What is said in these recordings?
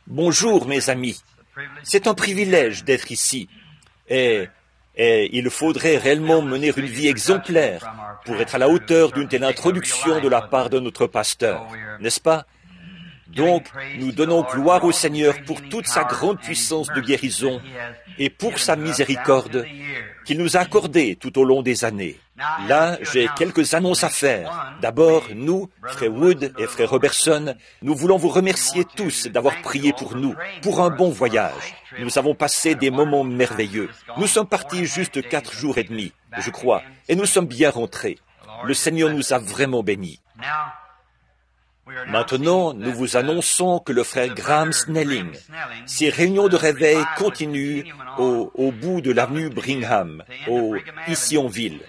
Bonjour mes amis, c'est un privilège d'être ici et il faudrait réellement mener une vie exemplaire pour être à la hauteur d'une telle introduction de la part de notre pasteur, n'est-ce pas? Donc, nous donnons gloire au Seigneur pour toute sa grande puissance de guérison et pour sa miséricorde qu'il nous a accordée tout au long des années. Là, j'ai quelques annonces à faire. D'abord, nous, frère Wood et frère Robertson, nous voulons vous remercier tous d'avoir prié pour nous, pour un bon voyage. Nous avons passé des moments merveilleux. Nous sommes partis juste 4 jours et demi, je crois, et nous sommes bien rentrés. Le Seigneur nous a vraiment bénis. Maintenant, nous vous annonçons que le frère Graham Snelling, ses réunions de réveil continuent au bout de l'avenue Brigham, ici en ville.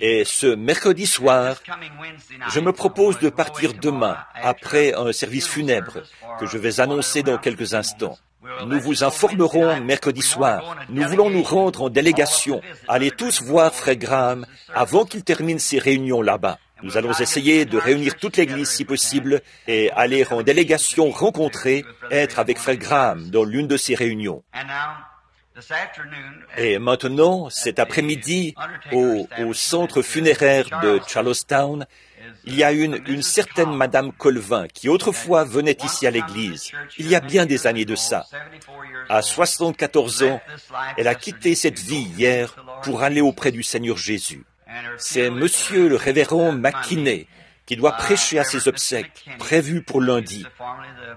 Et ce mercredi soir, je me propose de partir demain, après un service funèbre, que je vais annoncer dans quelques instants. Nous vous informerons mercredi soir. Nous voulons nous rendre en délégation, aller tous voir frère Graham avant qu'il termine ses réunions là-bas. Nous allons essayer de réunir toute l'Église si possible et aller en délégation rencontrer, être avec frère Graham dans l'une de ces réunions. Et maintenant, cet après-midi, au centre funéraire de Charlestown, il y a une certaine Madame Colvin qui autrefois venait ici à l'église, il y a bien des années de ça. À 74 ans, elle a quitté cette vie hier pour aller auprès du Seigneur Jésus. C'est Monsieur le révérend McKinney qui doit prêcher à ses obsèques, prévues pour lundi.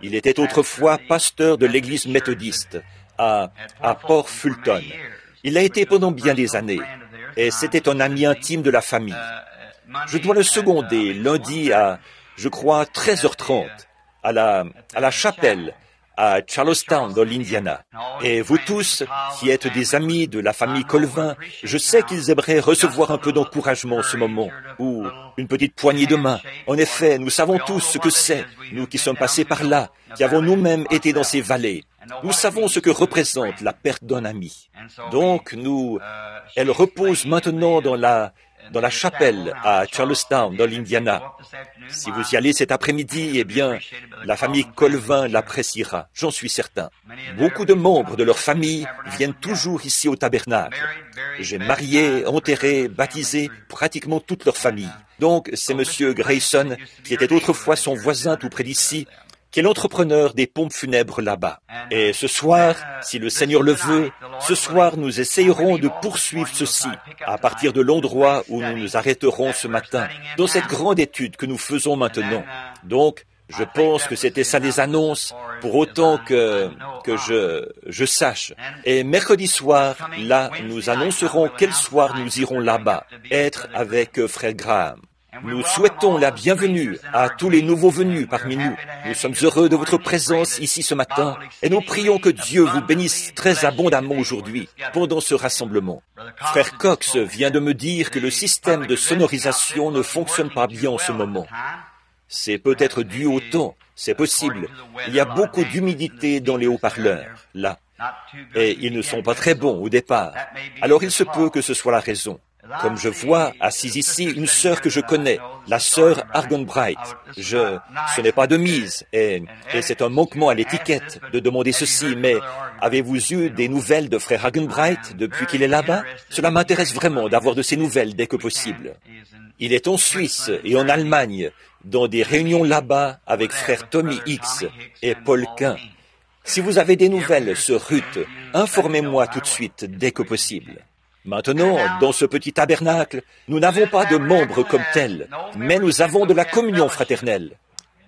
Il était autrefois pasteur de l'église méthodiste à Port Fulton. Il l'a été pendant bien des années, et c'était un ami intime de la famille. Je dois le seconder lundi à, je crois, 13h30, à la chapelle, à Charlestown, dans l'Indiana. Et vous tous, qui êtes des amis de la famille Colvin, je sais qu'ils aimeraient recevoir un peu d'encouragement en ce moment, ou une petite poignée de main. En effet, nous savons tous ce que c'est, nous qui sommes passés par là, qui avons nous-mêmes été dans ces vallées. Nous savons ce que représente la perte d'un ami. Donc, elle repose maintenant dans la chapelle à Charlestown, dans l'Indiana. Si vous y allez cet après-midi, eh bien, la famille Colvin l'appréciera, j'en suis certain. Beaucoup de membres de leur famille viennent toujours ici au tabernacle. J'ai marié, enterré, baptisé pratiquement toute leur famille. Donc, c'est Monsieur Grayson, qui était autrefois son voisin tout près d'ici, qui est l'entrepreneur des pompes funèbres là-bas. Et ce soir, si le Seigneur le veut, ce soir nous essayerons de poursuivre ceci à partir de l'endroit où nous nous arrêterons ce matin, dans cette grande étude que nous faisons maintenant. Donc, je pense que c'était ça les annonces, pour autant que je sache. Et mercredi soir, là, nous annoncerons quel soir nous irons là-bas, être avec frère Graham. Nous souhaitons la bienvenue à tous les nouveaux venus parmi nous. Nous sommes heureux de votre présence ici ce matin et nous prions que Dieu vous bénisse très abondamment aujourd'hui pendant ce rassemblement. Frère Cox vient de me dire que le système de sonorisation ne fonctionne pas bien en ce moment. C'est peut-être dû au temps, c'est possible. Il y a beaucoup d'humidité dans les haut-parleurs, là. Et ils ne sont pas très bons au départ. Alors il se peut que ce soit la raison. Comme je vois, assise ici, une sœur que je connais, la sœur Argenbright. Ce n'est pas de mise, et c'est un manquement à l'étiquette de demander ceci, mais avez-vous eu des nouvelles de frère Argenbright depuis qu'il est là-bas? Cela m'intéresse vraiment d'avoir de ces nouvelles dès que possible. Il est en Suisse et en Allemagne, dans des réunions là-bas avec frère Tommy Hicks et Paul Quint. Si vous avez des nouvelles sur Ruth, informez-moi tout de suite dès que possible. Maintenant, dans ce petit tabernacle, nous n'avons pas de membres comme tels, mais nous avons de la communion fraternelle.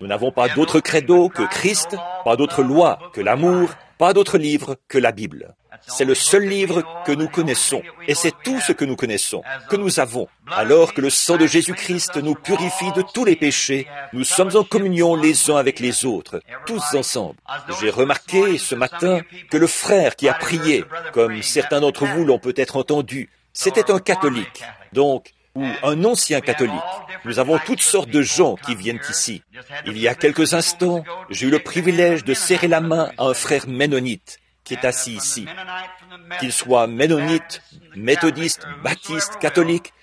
Nous n'avons pas d'autre credo que Christ, pas d'autre loi que l'amour, pas d'autre livre que la Bible. C'est le seul livre que nous connaissons, et c'est tout ce que nous connaissons, que nous avons. Alors que le sang de Jésus-Christ nous purifie de tous les péchés, nous sommes en communion les uns avec les autres, tous ensemble. J'ai remarqué ce matin que le frère qui a prié, comme certains d'entre vous l'ont peut-être entendu, c'était un catholique, donc, ou un ancien catholique. Nous avons toutes sortes de gens qui viennent ici. Il y a quelques instants, j'ai eu le privilège de serrer la main à un frère ménonite qui est assis ici. Qu'il soit ménonite, méthodiste, baptiste, catholique,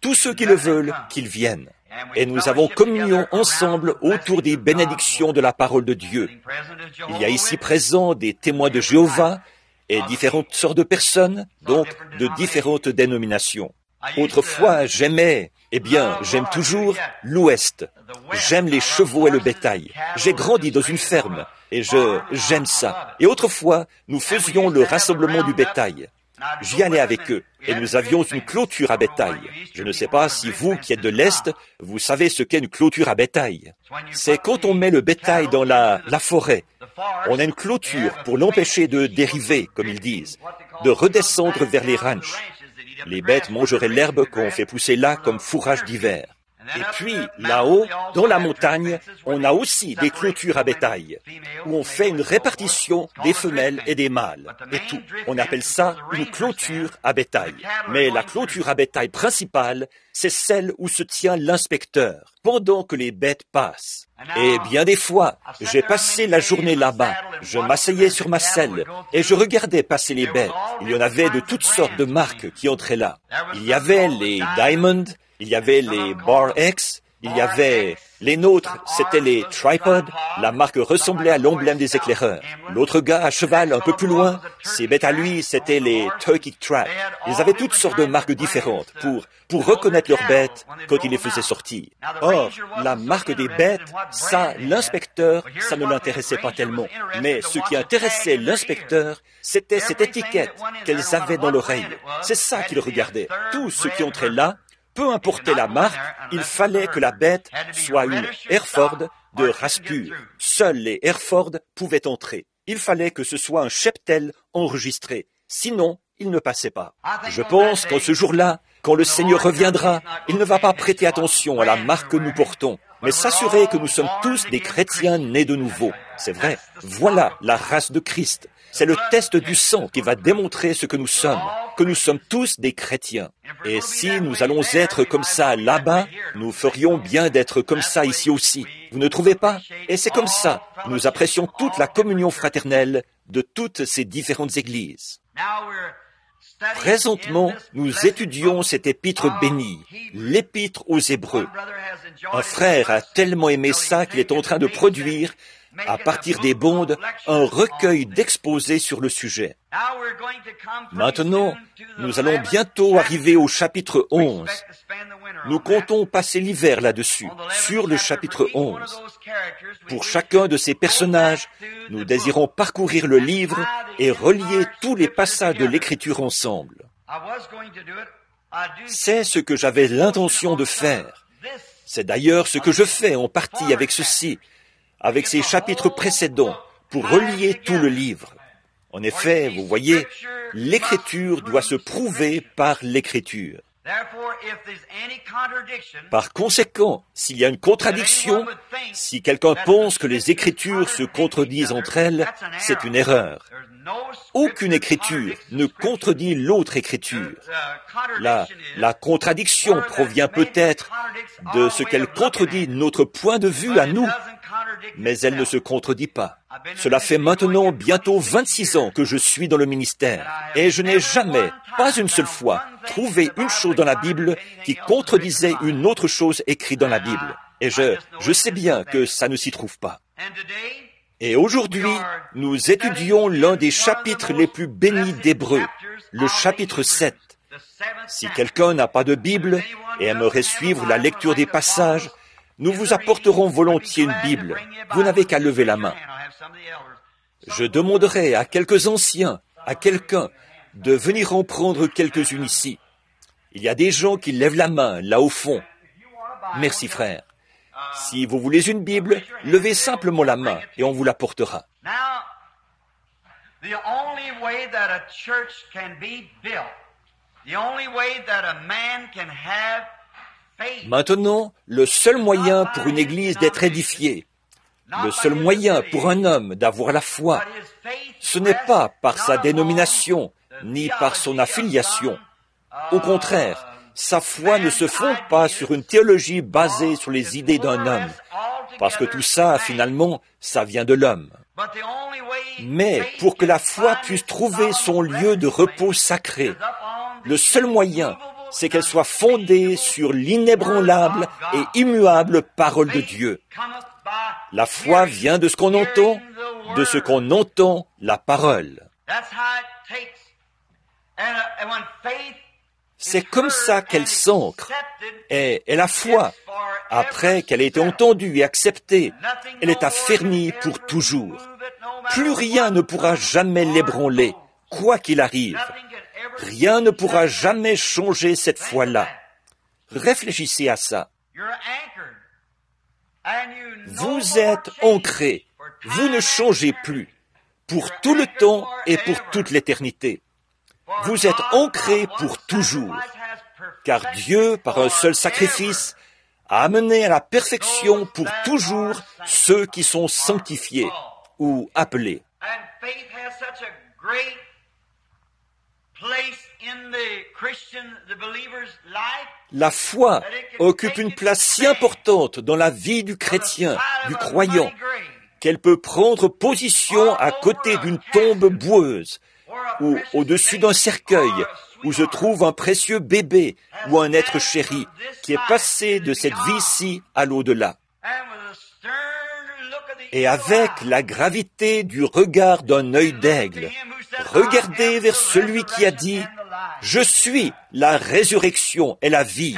tous ceux qui le veulent, qu'ils viennent. et nous avons communion ensemble autour des bénédictions de la parole de Dieu. Il y a ici présent des témoins de Jéhovah et différentes sortes de personnes, donc de différentes dénominations. Autrefois, j'aimais, j'aime toujours l'Ouest. J'aime les chevaux et le bétail. J'ai grandi dans une ferme et j'aime ça. Et autrefois, nous faisions le rassemblement du bétail. J'y allais avec eux et nous avions une clôture à bétail. Je ne sais pas si vous qui êtes de l'Est, vous savez ce qu'est une clôture à bétail. C'est quand on met le bétail dans la forêt. On a une clôture pour l'empêcher de dériver, comme ils disent, de redescendre vers les ranchs. Les bêtes mangeraient l'herbe qu'on fait pousser là comme fourrage d'hiver. Et puis, là-haut, dans la montagne, on a aussi des clôtures à bétail, où on fait une répartition des femelles et des mâles, et tout. On appelle ça une clôture à bétail. Mais la clôture à bétail principale, c'est celle où se tient l'inspecteur, pendant que les bêtes passent. Et bien des fois, j'ai passé la journée là-bas. Je m'asseyais sur ma selle et je regardais passer les bêtes. Il y en avait de toutes sortes de marques qui entraient là. Il y avait les Diamond, il y avait les Bar X, il y avait les nôtres, c'était les Tripod. La marque ressemblait à l'emblème des éclaireurs. L'autre gars à cheval un peu plus loin, ses bêtes à lui, c'était les Turkey Trap. Ils avaient toutes sortes de marques différentes pour reconnaître leurs bêtes quand ils les faisaient sortir. Or, la marque des bêtes, ça, l'inspecteur, ça ne l'intéressait pas tellement. Mais ce qui intéressait l'inspecteur, c'était cette étiquette qu'elles avaient dans l'oreille. C'est ça qu'il regardait. Tous ceux qui entraient là, peu importe la marque, il fallait que la bête soit une Hereford de race pure. Seuls les Hereford pouvaient entrer. Il fallait que ce soit un cheptel enregistré. Sinon, il ne passait pas. Je pense qu'en ce jour-là, quand le Seigneur reviendra, il ne va pas prêter attention à la marque que nous portons, mais s'assurer que nous sommes tous des chrétiens nés de nouveau. C'est vrai. Voilà la race de Christ. C'est le test du sang qui va démontrer ce que nous sommes tous des chrétiens. Et si nous allons être comme ça là-bas, nous ferions bien d'être comme ça ici aussi. Vous ne trouvez pas? Et c'est comme ça. Nous apprécions toute la communion fraternelle de toutes ces différentes églises. Présentement, nous étudions cette épître bénie, l'épître aux Hébreux. Un frère a tellement aimé ça qu'il est en train de produire, à partir des bondes, un recueil d'exposés sur le sujet. Maintenant, nous allons bientôt arriver au chapitre 11. Nous comptons passer l'hiver là-dessus, sur le chapitre 11. Pour chacun de ces personnages, nous désirons parcourir le livre et relier tous les passages de l'Écriture ensemble. C'est ce que j'avais l'intention de faire. C'est d'ailleurs ce que je fais en partie avec ceci, avec ces chapitres précédents, pour relier tout le livre. En effet, vous voyez, l'Écriture doit se prouver par l'Écriture. Par conséquent, s'il y a une contradiction, si quelqu'un pense que les Écritures se contredisent entre elles, c'est une erreur. Aucune Écriture ne contredit l'autre Écriture. La contradiction provient peut-être de ce qu'elle contredit notre point de vue à nous, mais elle ne se contredit pas. Cela fait maintenant bientôt 26 ans que je suis dans le ministère, et je n'ai jamais, pas une seule fois, trouvé une chose dans la Bible qui contredisait une autre chose écrite dans la Bible. Et je sais bien que ça ne s'y trouve pas. Et aujourd'hui, nous étudions l'un des chapitres les plus bénis d'Hébreux, le chapitre 7. Si quelqu'un n'a pas de Bible et aimerait suivre la lecture des passages, nous vous apporterons volontiers une Bible. Vous n'avez qu'à lever la main. Je demanderai à quelques anciens, à quelqu'un, de venir en prendre quelques-unes ici. Il y a des gens qui lèvent la main, là au fond. Merci, frère. Si vous voulez une Bible, levez simplement la main et on vous l'apportera. Maintenant, le seul moyen pour une Église d'être édifiée, le seul moyen pour un homme d'avoir la foi, ce n'est pas par sa dénomination, ni par son affiliation. Au contraire, sa foi ne se fonde pas sur une théologie basée sur les idées d'un homme, parce que tout ça, finalement, ça vient de l'homme. Mais pour que la foi puisse trouver son lieu de repos sacré, le seul moyen c'est qu'elle soit fondée sur l'inébranlable et immuable parole de Dieu. La foi vient de ce qu'on entend, de ce qu'on entend la parole. C'est comme ça qu'elle s'ancre. Et la foi, après qu'elle ait été entendue et acceptée, elle est affermie pour toujours. Plus rien ne pourra jamais l'ébranler, quoi qu'il arrive. Rien ne pourra jamais changer cette foi-là. Réfléchissez à ça. Vous êtes ancré. Vous ne changez plus. Pour tout le temps et pour toute l'éternité. Vous êtes ancré pour toujours. Car Dieu, par un seul sacrifice, a amené à la perfection pour toujours ceux qui sont sanctifiés ou appelés. La foi occupe une place si importante dans la vie du chrétien, du croyant, qu'elle peut prendre position à côté d'une tombe boueuse ou au-dessus d'un cercueil où se trouve un précieux bébé ou un être chéri qui est passé de cette vie-ci à l'au-delà. Et avec la gravité du regard d'un œil d'aigle, regardez vers celui qui a dit « Je suis la résurrection et la vie ».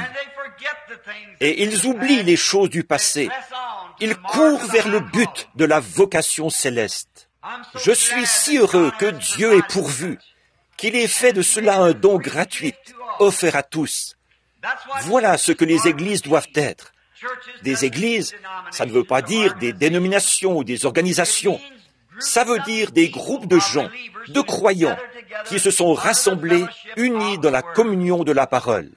Et ils oublient les choses du passé. Ils courent vers le but de la vocation céleste. Je suis si heureux que Dieu ait pourvu, qu'il ait fait de cela un don gratuit, offert à tous. Voilà ce que les églises doivent être. Des églises, ça ne veut pas dire des dénominations ou des organisations. Ça veut dire des groupes de gens, de croyants, qui se sont rassemblés, unis dans la communion de la parole.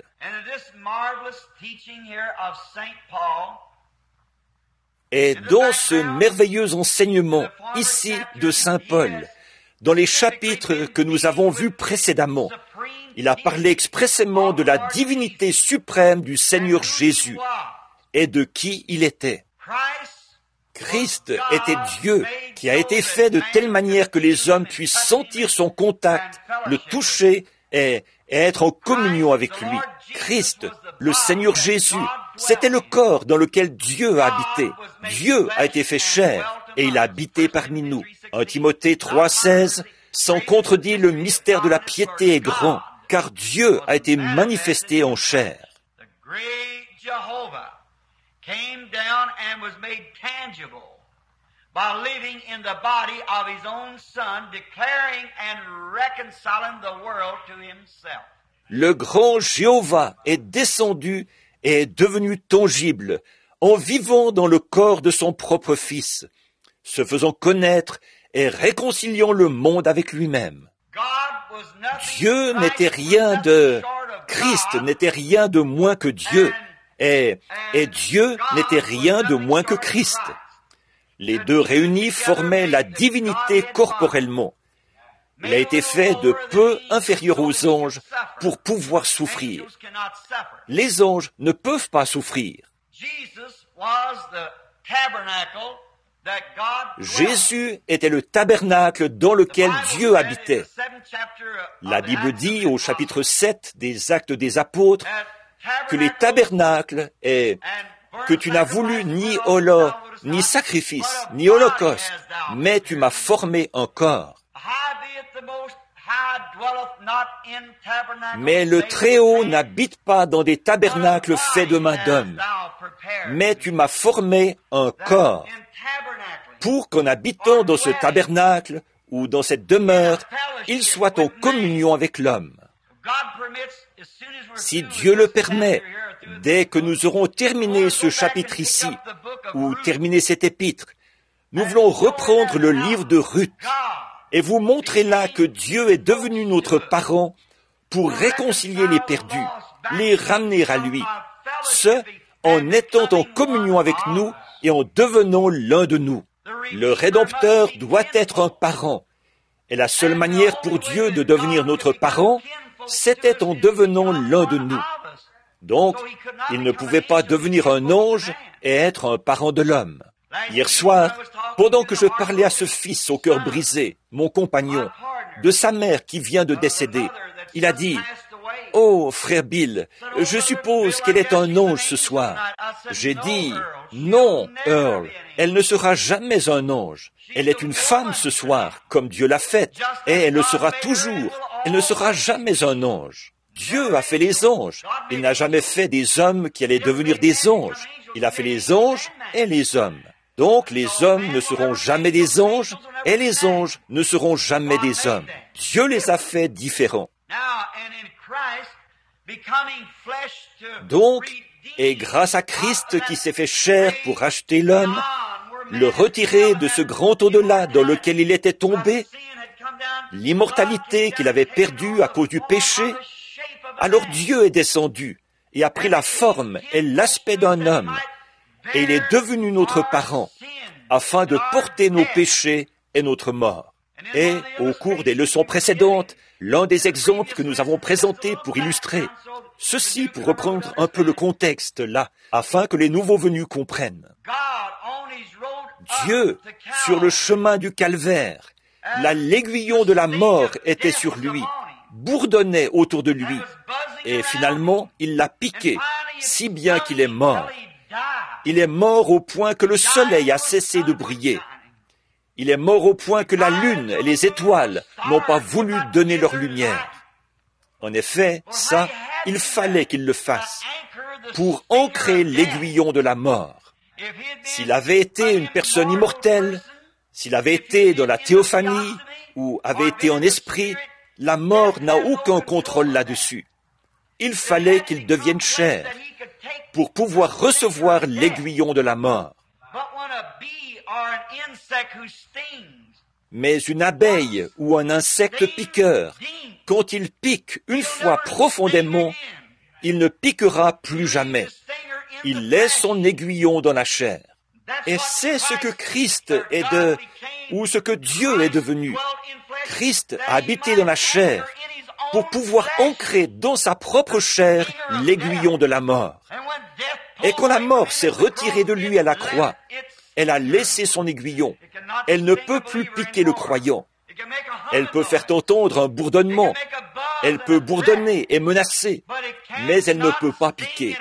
Et dans ce merveilleux enseignement, ici, de Saint Paul, dans les chapitres que nous avons vus précédemment, il a parlé expressément de la divinité suprême du Seigneur Jésus et de qui il était. Christ était Dieu qui a été fait de telle manière que les hommes puissent sentir son contact, le toucher et être en communion avec lui. Christ, le Seigneur Jésus, c'était le corps dans lequel Dieu a habité. Dieu a été fait chair et il a habité parmi nous. 1 Timothée 3,16, sans contredit, le mystère de la piété est grand, car Dieu a été manifesté en chair. Came down and was made tangible by living in the body of his own Son, declaring and reconciling the world to himself. Le grand Jéhovah est descendu et est devenu tangible en vivant dans le corps de son propre Fils, se faisant connaître et réconciliant le monde avec lui-même. Dieu n'était rien de... Christ n'était rien de moins que Dieu. Et Dieu n'était rien de moins que Christ. Les deux réunis formaient la divinité corporellement. Il a été fait de peu inférieur aux anges pour pouvoir souffrir. Les anges ne peuvent pas souffrir. Jésus était le tabernacle dans lequel Dieu habitait. La Bible dit au chapitre 7 des Actes des Apôtres que les tabernacles et que tu n'as voulu ni ni sacrifice, ni holocauste, mais tu m'as formé un corps. Mais le Très-Haut n'habite pas dans des tabernacles faits de main d'homme, mais tu m'as formé un corps pour qu'en habitant dans ce tabernacle ou dans cette demeure, il soit en communion avec l'homme. Si Dieu le permet, dès que nous aurons terminé ce chapitre ici, ou terminé cet épître, nous voulons reprendre le livre de Ruth et vous montrer là que Dieu est devenu notre parent pour réconcilier les perdus, les ramener à lui, ce en étant en communion avec nous et en devenant l'un de nous. Le Rédempteur doit être un parent, et la seule manière pour Dieu de devenir notre parent, c'était en devenant l'un de nous. Donc, il ne pouvait pas devenir un ange et être un parent de l'homme. Hier soir, pendant que je parlais à ce fils au cœur brisé, mon compagnon, de sa mère qui vient de décéder, il a dit, Oh, frère Bill, je suppose qu'elle est un ange ce soir. J'ai dit, non, Earl, elle ne sera jamais un ange. Elle est une femme ce soir, comme Dieu l'a faite, et elle le sera toujours. Elle ne sera jamais un ange. Dieu a fait les anges. Il n'a jamais fait des hommes qui allaient devenir des anges. Il a fait les anges et les hommes. Donc les hommes ne seront jamais des anges, et les anges ne seront jamais des hommes. Dieu les a fait différents. Donc, et grâce à Christ qui s'est fait chair pour racheter l'homme, le retirer de ce grand au-delà dans lequel il était tombé, l'immortalité qu'il avait perdue à cause du péché, alors Dieu est descendu et a pris la forme et l'aspect d'un homme, et il est devenu notre parent, afin de porter nos péchés et notre mort. Et, au cours des leçons précédentes, l'un des exemples que nous avons présentés pour illustrer, ceci pour reprendre un peu le contexte là, afin que les nouveaux venus comprennent. Dieu, sur le chemin du calvaire, l'aiguillon de la mort était sur lui, bourdonnait autour de lui, et finalement, il l'a piqué, si bien qu'il est mort. Il est mort au point que le soleil a cessé de briller. Il est mort au point que la lune et les étoiles n'ont pas voulu donner leur lumière. En effet, ça, il fallait qu'il le fasse, pour ancrer l'aiguillon de la mort. S'il avait été une personne immortelle, s'il avait été dans la théophanie, ou avait été en esprit, la mort n'a aucun contrôle là-dessus. Il fallait qu'il devienne chair, pour pouvoir recevoir l'aiguillon de la mort. Mais une abeille ou un insecte piqueur, quand il pique une fois profondément, il ne piquera plus jamais. Il laisse son aiguillon dans la chair. Et c'est ce que Christ ou ce que Dieu est devenu. Christ a habité dans la chair pour pouvoir ancrer dans sa propre chair l'aiguillon de la mort. Et quand la mort s'est retirée de lui à la croix, elle a laissé son aiguillon. Elle ne peut plus piquer le croyant. Elle peut faire entendre un bourdonnement. Elle peut bourdonner et menacer, mais elle ne peut pas piquer.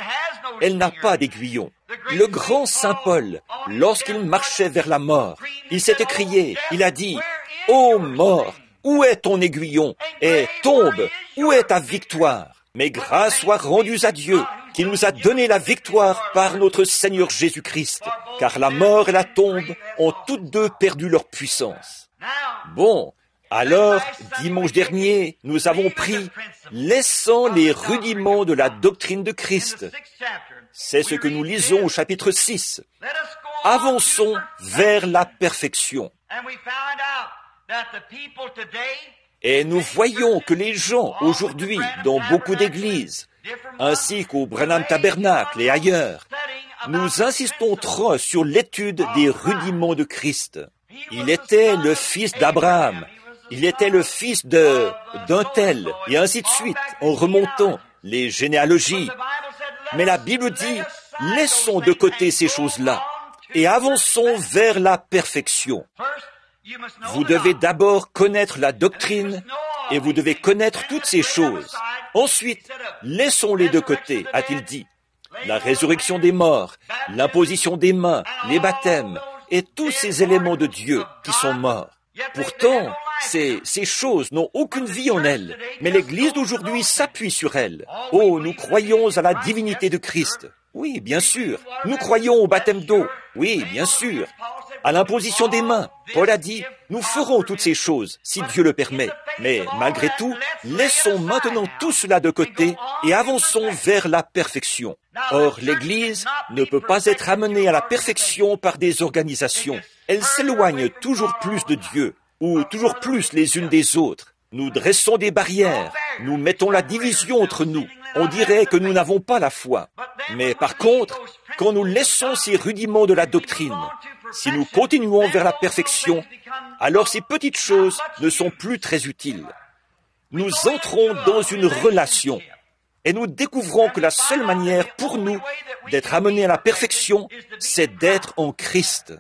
Elle n'a pas d'aiguillon. Le grand Saint Paul, lorsqu'il marchait vers la mort, il s'est écrié, il a dit, « Ô mort, où est ton aiguillon? Et tombe, où est ta victoire? Mais grâce soit rendue à Dieu, qui nous a donné la victoire par notre Seigneur Jésus-Christ, car la mort et la tombe ont toutes deux perdu leur puissance. » Bon, alors, dimanche dernier, nous avons pris « Laissant les rudiments de la doctrine de Christ ». C'est ce que nous lisons au chapitre 6. Avançons vers la perfection. Et nous voyons que les gens aujourd'hui, dans beaucoup d'églises, ainsi qu'au Branham Tabernacle et ailleurs, nous insistons trop sur l'étude des rudiments de Christ. Il était le fils d'Abraham, il était le fils d'un tel, et ainsi de suite, en remontant les généalogies. Mais la Bible dit, laissons de côté ces choses-là et avançons vers la perfection. Vous devez d'abord connaître la doctrine et vous devez connaître toutes ces choses. Ensuite, laissons-les de côté, a-t-il dit. La résurrection des morts, l'imposition des mains, les baptêmes et tous ces éléments de Dieu qui sont morts. Pourtant, ces choses n'ont aucune vie en elles, mais l'Église d'aujourd'hui s'appuie sur elles. Oh, nous croyons à la divinité de Christ. Oui, bien sûr. Nous croyons au baptême d'eau. Oui, bien sûr. À l'imposition des mains. Paul a dit, nous ferons toutes ces choses, si Dieu le permet. Mais malgré tout, laissons maintenant tout cela de côté et avançons vers la perfection. Or, l'Église ne peut pas être amenée à la perfection par des organisations. Elle s'éloigne toujours plus de Dieu, ou toujours plus les unes des autres. Nous dressons des barrières, nous mettons la division entre nous. On dirait que nous n'avons pas la foi. Mais par contre, quand nous laissons ces rudiments de la doctrine, si nous continuons vers la perfection, alors ces petites choses ne sont plus très utiles. Nous entrons dans une relation et nous découvrons que la seule manière pour nous d'être amenés à la perfection, c'est d'être en Christ.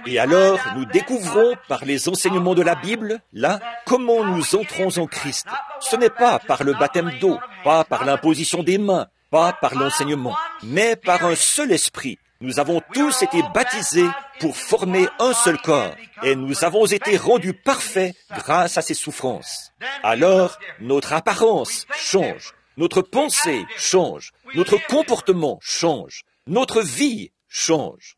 Et alors, nous découvrons par les enseignements de la Bible, là, comment nous entrons en Christ. Ce n'est pas par le baptême d'eau, pas par l'imposition des mains, pas par l'enseignement, mais par un seul esprit. Nous avons tous été baptisés pour former un seul corps, et nous avons été rendus parfaits grâce à ses souffrances. Alors, notre apparence change, notre pensée change, notre comportement change, notre vie change.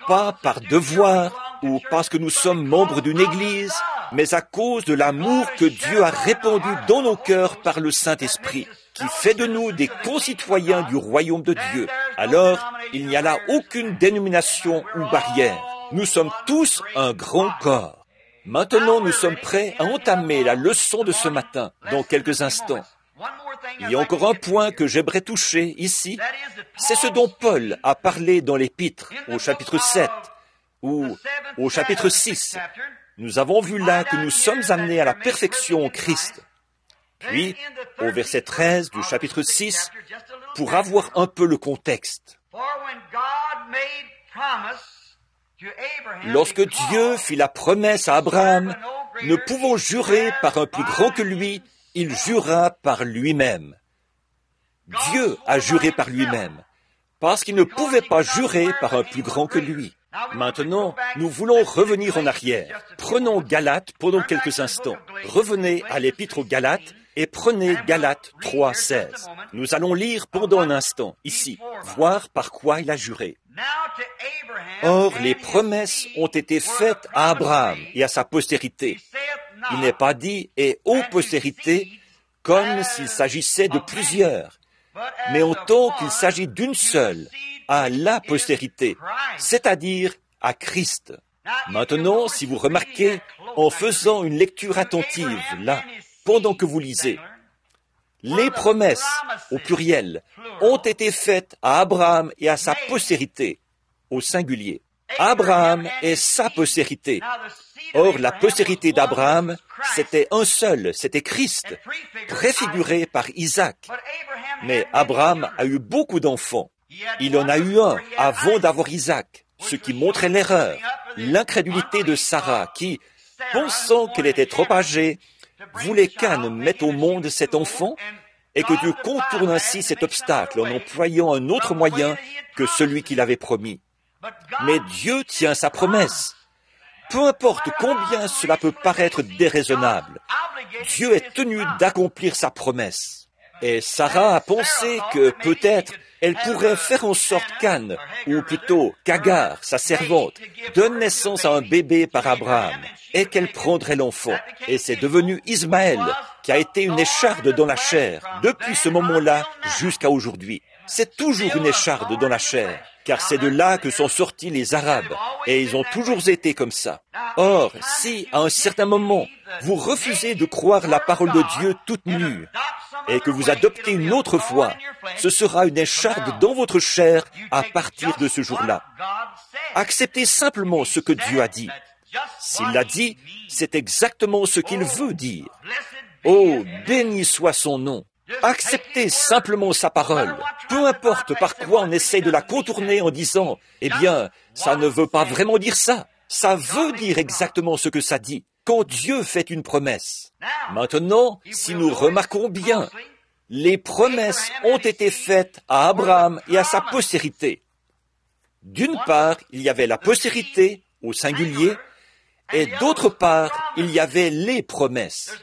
Pas par devoir ou parce que nous sommes membres d'une église, mais à cause de l'amour que Dieu a répandu dans nos cœurs par le Saint-Esprit, qui fait de nous des concitoyens du royaume de Dieu. Alors, il n'y a là aucune dénomination ou barrière. Nous sommes tous un grand corps. Maintenant, nous sommes prêts à entamer la leçon de ce matin, dans quelques instants. Il y a encore un point que j'aimerais toucher ici, c'est ce dont Paul a parlé dans l'Épître, au chapitre 7, ou au chapitre 6. Nous avons vu là que nous sommes amenés à la perfection en Christ. Puis, au verset 13 du chapitre 6, pour avoir un peu le contexte. Lorsque Dieu fit la promesse à Abraham, ne pouvant jurer par un plus grand que lui, il jura par lui-même. Dieu a juré par lui-même, parce qu'il ne pouvait pas jurer par un plus grand que lui. Maintenant, nous voulons revenir en arrière. Prenons Galates pendant quelques instants. Revenez à l'Épître aux Galates et prenez Galates 3:16. Nous allons lire pendant un instant, ici, voir par quoi il a juré. Or, les promesses ont été faites à Abraham et à sa postérité. Il n'est pas dit « et aux postérités » comme s'il s'agissait de plusieurs, mais en tant qu'il s'agit d'une seule, à la postérité, c'est-à-dire à Christ. Maintenant, si vous remarquez, en faisant une lecture attentive, là, pendant que vous lisez, les promesses, au pluriel, ont été faites à Abraham et à sa postérité, au singulier. Abraham est sa postérité. Or, la postérité d'Abraham, c'était un seul, c'était Christ, préfiguré par Isaac. Mais Abraham a eu beaucoup d'enfants. Il en a eu un avant d'avoir Isaac, ce qui montrait l'erreur, l'incrédulité de Sarah, qui, pensant qu'elle était trop âgée, voulait qu'Anne mette au monde cet enfant, et que Dieu contourne ainsi cet obstacle en employant un autre moyen que celui qu'il avait promis. Mais Dieu tient sa promesse. Peu importe combien cela peut paraître déraisonnable, Dieu est tenu d'accomplir sa promesse. Et Sarah a pensé que peut-être elle pourrait faire en sorte qu'Anne, ou plutôt qu'Agar, sa servante, donne naissance à un bébé par Abraham, et qu'elle prendrait l'enfant. Et c'est devenu Ismaël, qui a été une écharde dans la chair, depuis ce moment-là jusqu'à aujourd'hui. C'est toujours une écharde dans la chair, car c'est de là que sont sortis les Arabes, et ils ont toujours été comme ça. Or, si, à un certain moment, vous refusez de croire la parole de Dieu toute nue, et que vous adoptez une autre foi, ce sera une écharde dans votre chair à partir de ce jour-là. Acceptez simplement ce que Dieu a dit. S'il l'a dit, c'est exactement ce qu'il veut dire. Oh, béni soit son nom. Acceptez simplement sa parole. Peu importe par quoi on essaie de la contourner en disant « Eh bien, ça ne veut pas vraiment dire ça. Ça veut dire exactement ce que ça dit. » Quand Dieu fait une promesse. Maintenant, si nous remarquons bien, les promesses ont été faites à Abraham et à sa postérité. D'une part, il y avait la postérité, au singulier, et d'autre part, il y avait les promesses.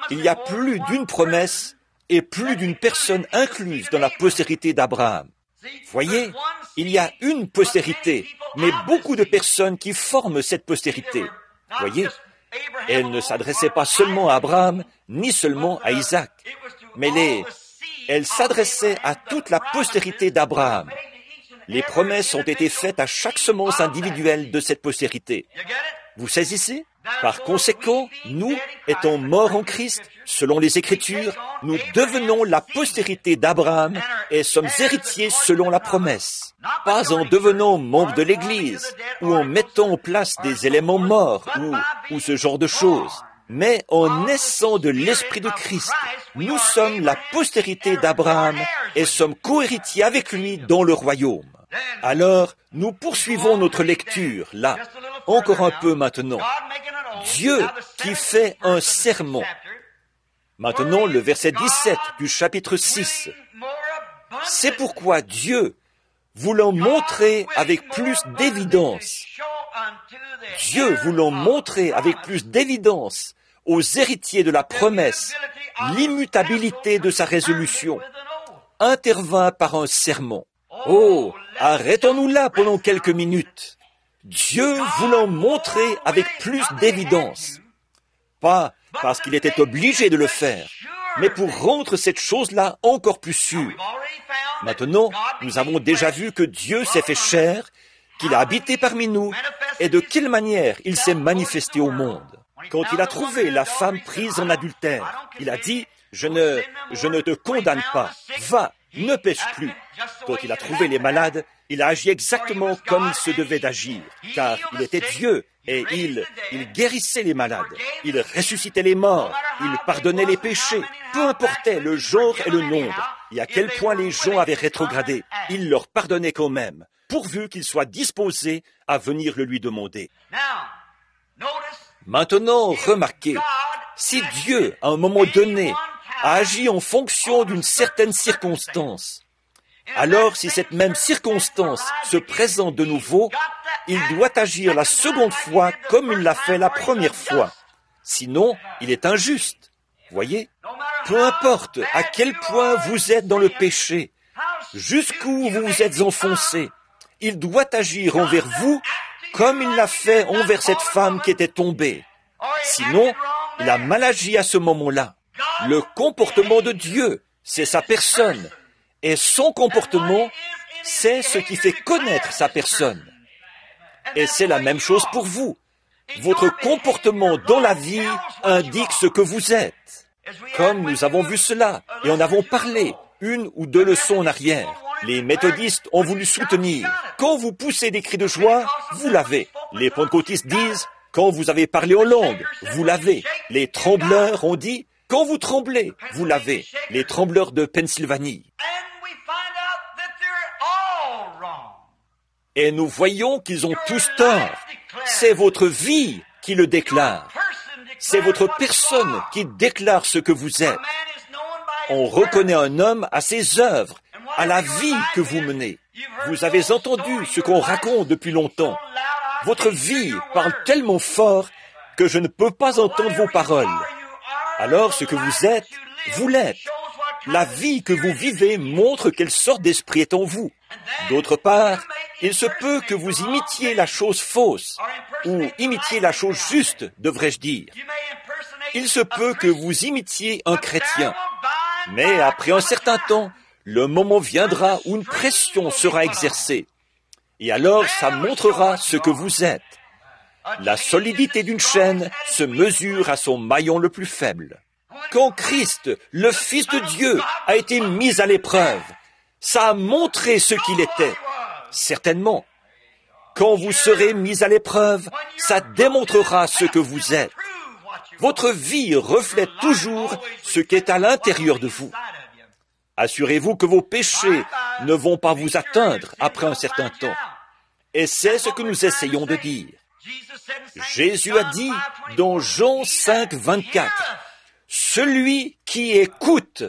Il y a plus d'une promesse et plus d'une personne incluse dans la postérité d'Abraham. Voyez, il y a une postérité, mais beaucoup de personnes qui forment cette postérité. Voyez, elle ne s'adressait pas seulement à Abraham, ni seulement à Isaac, mais elle s'adressait à toute la postérité d'Abraham. Les promesses ont été faites à chaque semence individuelle de cette postérité. Vous saisissez? Par conséquent, nous, étant morts en Christ, selon les Écritures, nous devenons la postérité d'Abraham et sommes héritiers selon la promesse. Pas en devenant membres de l'Église, ou en mettant en place des éléments morts, ou ce genre de choses, mais en naissant de l'Esprit de Christ. Nous sommes la postérité d'Abraham et sommes co-héritiers avec lui dans le royaume. Alors, nous poursuivons notre lecture, là, encore un peu maintenant. Dieu qui fait un sermon. Maintenant, le verset 17 du chapitre 6. C'est pourquoi Dieu, voulant montrer avec plus d'évidence, aux héritiers de la promesse l'immutabilité de sa résolution, intervint par un sermon. Oh, arrêtons-nous là pendant quelques minutes. Dieu voulant montrer avec plus d'évidence, pas parce qu'il était obligé de le faire, mais pour rendre cette chose-là encore plus sûre. Maintenant, nous avons déjà vu que Dieu s'est fait chair, qu'il a habité parmi nous, et de quelle manière il s'est manifesté au monde. Quand il a trouvé la femme prise en adultère, il a dit, « Je ne te condamne pas, va, ne pêche plus. » Quand il a trouvé les malades, il a agi exactement comme il se devait d'agir, car il était Dieu et il guérissait les malades, il ressuscitait les morts, il pardonnait les péchés, peu importait le genre et le nombre, et à quel point les gens avaient rétrogradé, il leur pardonnait quand même, pourvu qu'ils soient disposés à venir le lui demander. Maintenant, remarquez, si Dieu, à un moment donné, a agi en fonction d'une certaine circonstance, alors si cette même circonstance se présente de nouveau, il doit agir la seconde fois comme il l'a fait la première fois. Sinon, il est injuste. Voyez? Peu importe à quel point vous êtes dans le péché, jusqu'où vous vous êtes enfoncé, il doit agir envers vous comme il l'a fait envers cette femme qui était tombée. Sinon, il a mal agi à ce moment-là. Le comportement de Dieu, c'est sa personne. Et son comportement, c'est ce qui fait connaître sa personne. Et c'est la même chose pour vous. Votre comportement dans la vie indique ce que vous êtes. Comme nous avons vu cela, et en avons parlé, une ou deux leçons en arrière, les méthodistes ont voulu soutenir. Quand vous poussez des cris de joie, vous l'avez. Les pentecôtistes disent, quand vous avez parlé en langue, vous l'avez. Les trembleurs ont dit, quand vous tremblez, vous l'avez. Les trembleurs de Pennsylvanie. Et nous voyons qu'ils ont tous tort. C'est votre vie qui le déclare. C'est votre personne qui déclare ce que vous êtes. On reconnaît un homme à ses œuvres, à la vie que vous menez. Vous avez entendu ce qu'on raconte depuis longtemps. Votre vie parle tellement fort que je ne peux pas entendre vos paroles. Alors ce que vous êtes, vous l'êtes. La vie que vous vivez montre quelle sorte d'esprit est en vous. D'autre part, il se peut que vous imitiez la chose fausse, ou imitiez la chose juste, devrais-je dire. Il se peut que vous imitiez un chrétien. Mais après un certain temps, le moment viendra où une pression sera exercée. Et alors, ça montrera ce que vous êtes. La solidité d'une chaîne se mesure à son maillon le plus faible. Quand Christ, le Fils de Dieu, a été mis à l'épreuve, ça a montré ce qu'il était. Certainement. Quand vous serez mis à l'épreuve, ça démontrera ce que vous êtes. Votre vie reflète toujours ce qui est à l'intérieur de vous. Assurez-vous que vos péchés ne vont pas vous atteindre après un certain temps. Et c'est ce que nous essayons de dire. Jésus a dit dans Jean 5, 24, « Celui qui écoute,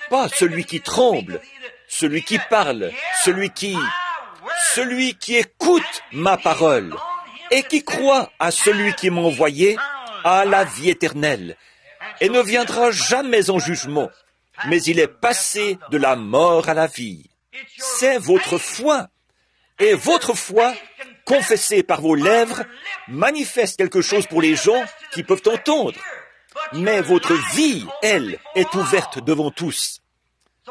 pas celui qui tremble, celui qui parle, celui qui écoute ma parole et qui croit à celui qui m'a envoyé, a la vie éternelle et ne viendra jamais en jugement, mais il est passé de la mort à la vie. » C'est votre foi. Et votre foi, confessée par vos lèvres, manifeste quelque chose pour les gens qui peuvent entendre. Mais votre vie, elle, est ouverte devant tous.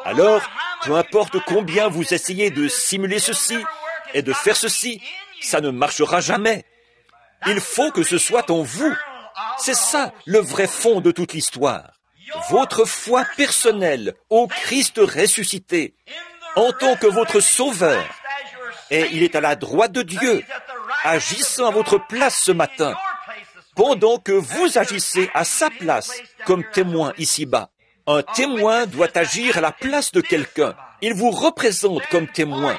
Alors, peu importe combien vous essayez de simuler ceci et de faire ceci, ça ne marchera jamais. Il faut que ce soit en vous. C'est ça le vrai fond de toute l'histoire. Votre foi personnelle au Christ ressuscité, en tant que votre sauveur, et il est à la droite de Dieu, agissant à votre place ce matin, pendant que vous agissez à sa place comme témoin ici-bas. Un témoin doit agir à la place de quelqu'un. Il vous représente comme témoin.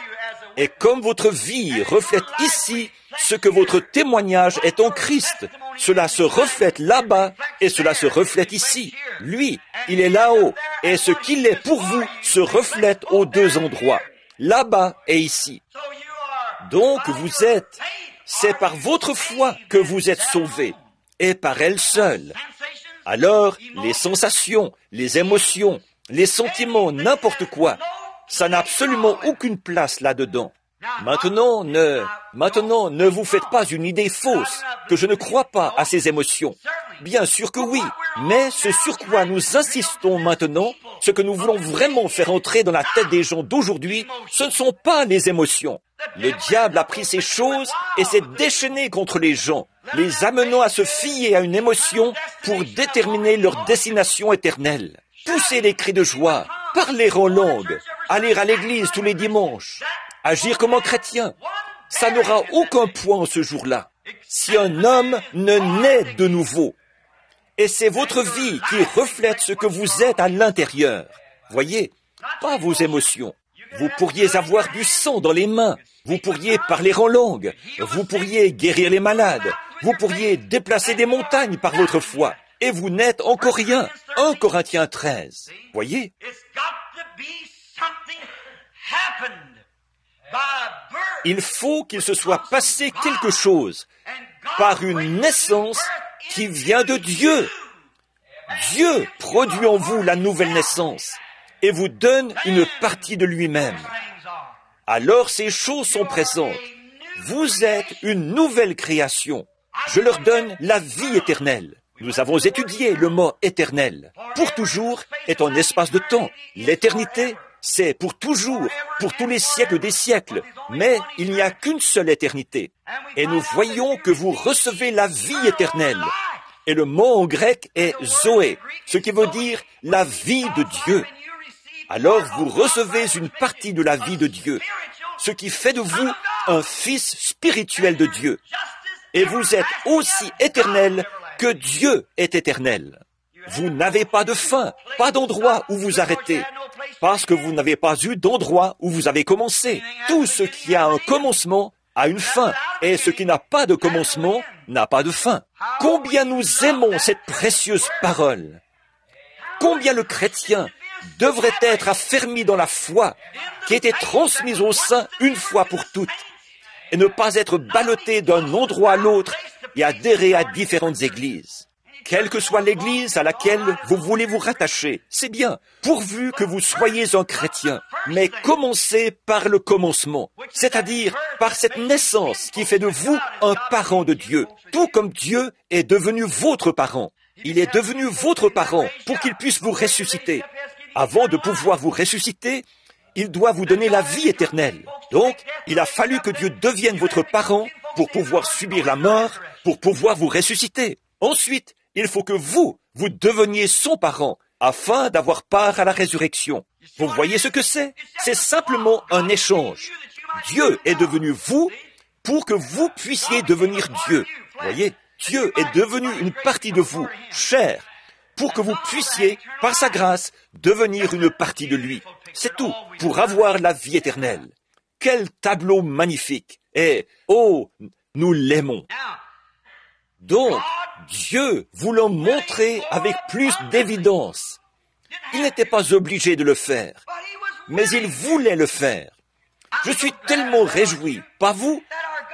Et comme votre vie reflète ici ce que votre témoignage est en Christ, cela se reflète là-bas et cela se reflète ici. Lui, il est là-haut et ce qu'il est pour vous se reflète aux deux endroits, là-bas et ici. Donc c'est par votre foi que vous êtes sauvés et par elle seule. Alors, les sensations, les émotions, les sentiments, n'importe quoi, ça n'a absolument aucune place là-dedans. Maintenant, ne vous faites pas une idée fausse que je ne crois pas à ces émotions. Bien sûr que oui, mais ce sur quoi nous insistons maintenant, ce que nous voulons vraiment faire entrer dans la tête des gens d'aujourd'hui, ce ne sont pas les émotions. Le diable a pris ces choses et s'est déchaîné contre les gens, les amenant à se fier à une émotion pour déterminer leur destination éternelle. Pousser les cris de joie, parler en langue, aller à l'église tous les dimanches, agir comme un chrétien, ça n'aura aucun poids ce jour-là. Si un homme ne naît de nouveau, et c'est votre vie qui reflète ce que vous êtes à l'intérieur, voyez, pas vos émotions. Vous pourriez avoir du sang dans les mains, vous pourriez parler en langue, vous pourriez guérir les malades, vous pourriez déplacer des montagnes par votre foi, et vous n'êtes encore rien. 1 Corinthiens 13, voyez. Il faut qu'il se soit passé quelque chose par une naissance qui vient de Dieu. Dieu produit en vous la nouvelle naissance et vous donne une partie de lui-même. Alors ces choses sont présentes. Vous êtes une nouvelle création. Je leur donne la vie éternelle. Nous avons étudié le mot éternel. Pour toujours est un espace de temps. L'éternité, c'est pour toujours, pour tous les siècles des siècles. Mais il n'y a qu'une seule éternité. Et nous voyons que vous recevez la vie éternelle. Et le mot en grec est Zoé, ce qui veut dire la vie de Dieu. Alors vous recevez une partie de la vie de Dieu, ce qui fait de vous un fils spirituel de Dieu. Et vous êtes aussi éternel que Dieu est éternel. Vous n'avez pas de fin, pas d'endroit où vous arrêtez, parce que vous n'avez pas eu d'endroit où vous avez commencé. Tout ce qui a un commencement a une fin, et ce qui n'a pas de commencement n'a pas de fin. Combien nous aimons cette précieuse parole! Combien le chrétien devrait être affermi dans la foi qui a été transmise aux saints une fois pour toutes, et ne pas être ballotté d'un endroit à l'autre et adhérer à différentes églises. Quelle que soit l'église à laquelle vous voulez vous rattacher, c'est bien, pourvu que vous soyez un chrétien. Mais commencez par le commencement, c'est-à-dire par cette naissance qui fait de vous un parent de Dieu, tout comme Dieu est devenu votre parent. Il est devenu votre parent pour qu'il puisse vous ressusciter. Avant de pouvoir vous ressusciter, il doit vous donner la vie éternelle. Donc, il a fallu que Dieu devienne votre parent pour pouvoir subir la mort, pour pouvoir vous ressusciter. Ensuite, il faut que vous deveniez son parent, afin d'avoir part à la résurrection. Vous voyez ce que c'est? C'est simplement un échange. Dieu est devenu vous pour que vous puissiez devenir Dieu. Voyez, Dieu est devenu une partie de vous, chair, pour que vous puissiez, par sa grâce, devenir une partie de lui. C'est tout, pour avoir la vie éternelle. Quel tableau magnifique! Et, oh, nous l'aimons. Donc, Dieu voulant montrer avec plus d'évidence, il n'était pas obligé de le faire, mais il voulait le faire. Je suis tellement réjoui, pas vous,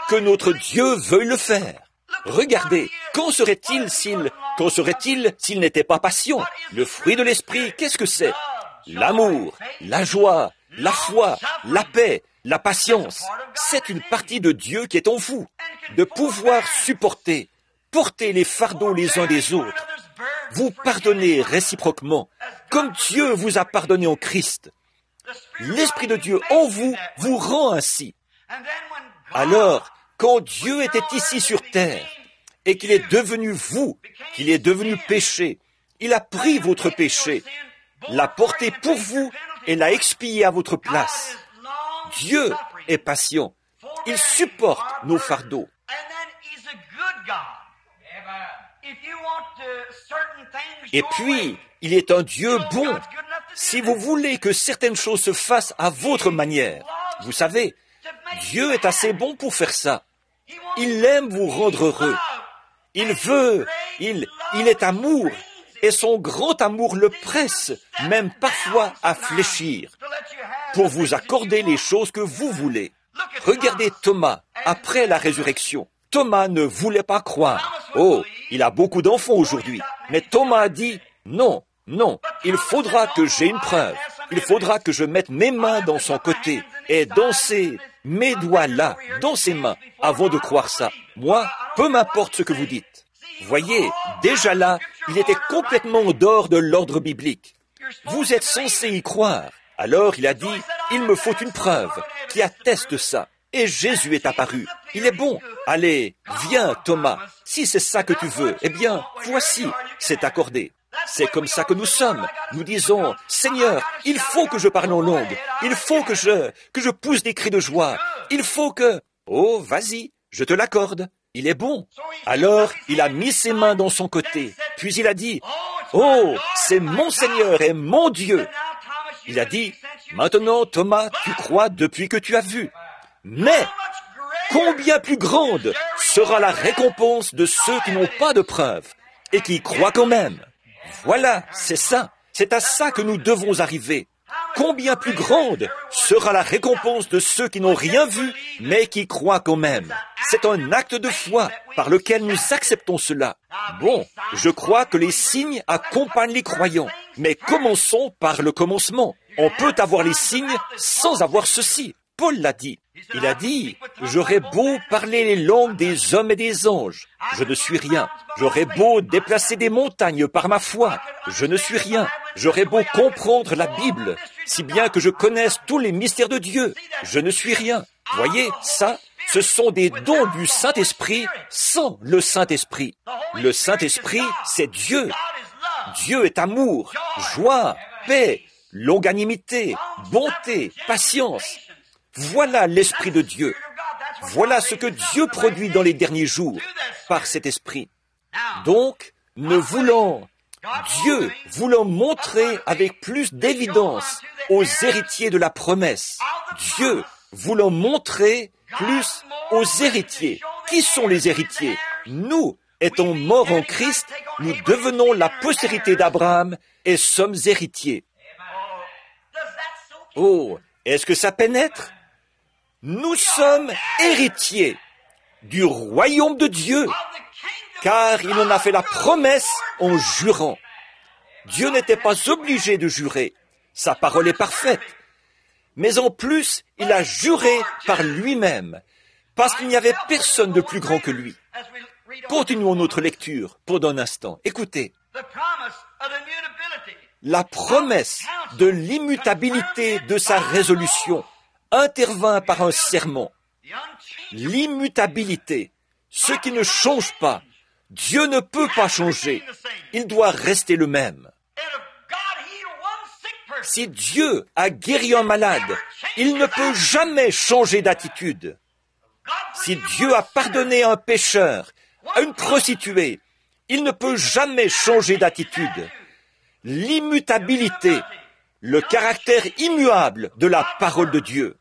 que notre Dieu veuille le faire. Regardez, qu'en serait-il s'il n'était pas patient? Le fruit de l'esprit, qu'est-ce que c'est? L'amour, la joie, la foi, la paix, la patience. C'est une partie de Dieu qui est en vous, de pouvoir supporter, porter les fardeaux les uns des autres. Vous pardonnez réciproquement, comme Dieu vous a pardonné en Christ. L'Esprit de Dieu en vous vous rend ainsi. Alors, quand Dieu était ici sur terre, et qu'il est devenu vous, qu'il est devenu péché, il a pris votre péché, l'a porté pour vous et l'a expié à votre place. Dieu est patient. Il supporte nos fardeaux. Et puis, il est un Dieu bon. Si vous voulez que certaines choses se fassent à votre manière, vous savez, Dieu est assez bon pour faire ça. Il aime vous rendre heureux. Il veut, il est amour, et son grand amour le presse, même parfois à fléchir, pour vous accorder les choses que vous voulez. Regardez Thomas, après la résurrection. Thomas ne voulait pas croire. Oh, il a beaucoup d'enfants aujourd'hui. Mais Thomas a dit, non, non, il faudra que j'ai une preuve. Il faudra que je mette mes mains dans son côté et danser mes doigts là, dans ses mains, avant de croire ça. Moi, peu m'importe ce que vous dites. Voyez, déjà là, il était complètement dehors de l'ordre biblique. Vous êtes censé y croire. Alors il a dit, il me faut une preuve qui atteste ça. Et Jésus est apparu. Il est bon. Allez, viens, Thomas. Si c'est ça que tu veux, eh bien, voici, c'est accordé. C'est comme ça que nous sommes. Nous disons, Seigneur, il faut que je parle en langue. Il faut que je pousse des cris de joie. Il faut que... Oh, vas-y, je te l'accorde. Il est bon. Alors, il a mis ses mains dans son côté. Puis il a dit, oh, c'est mon Seigneur et mon Dieu. Il a dit, maintenant, Thomas, tu crois depuis que tu as vu. Mais, combien plus grande sera la récompense de ceux qui n'ont pas de preuves et qui y croient quand même. Voilà, c'est ça. C'est à ça que nous devons arriver. Combien plus grande sera la récompense de ceux qui n'ont rien vu, mais qui croient quand même. C'est un acte de foi par lequel nous acceptons cela. Bon, je crois que les signes accompagnent les croyants, mais commençons par le commencement. On peut avoir les signes sans avoir ceci. Paul l'a dit. Il a dit, j'aurais beau parler les langues des hommes et des anges, je ne suis rien. J'aurais beau déplacer des montagnes par ma foi, je ne suis rien. J'aurais beau comprendre la Bible, si bien que je connaisse tous les mystères de Dieu, je ne suis rien. Voyez, ça, ce sont des dons du Saint-Esprit sans le Saint-Esprit. Le Saint-Esprit, c'est Dieu. Dieu est amour, joie, paix, longanimité, bonté, patience. Voilà l'Esprit de Dieu. Voilà ce que Dieu produit dans les derniers jours par cet Esprit. Donc, Dieu voulant montrer avec plus d'évidence aux héritiers de la promesse, Dieu voulant montrer plus aux héritiers. Qui sont les héritiers? Nous, étant morts en Christ, nous devenons la postérité d'Abraham et sommes héritiers. Oh, est-ce que ça pénètre? Nous sommes héritiers du royaume de Dieu, car il en a fait la promesse en jurant. Dieu n'était pas obligé de jurer, sa parole est parfaite. Mais en plus, il a juré par lui-même, parce qu'il n'y avait personne de plus grand que lui. Continuons notre lecture pendant un instant. Écoutez, la promesse de l'immutabilité de sa résolution intervint par un serment. L'immutabilité, ce qui ne change pas. Dieu ne peut pas changer. Il doit rester le même. Si Dieu a guéri un malade, il ne peut jamais changer d'attitude. Si Dieu a pardonné un pécheur, à une prostituée, il ne peut jamais changer d'attitude. L'immutabilité, le caractère immuable de la parole de Dieu.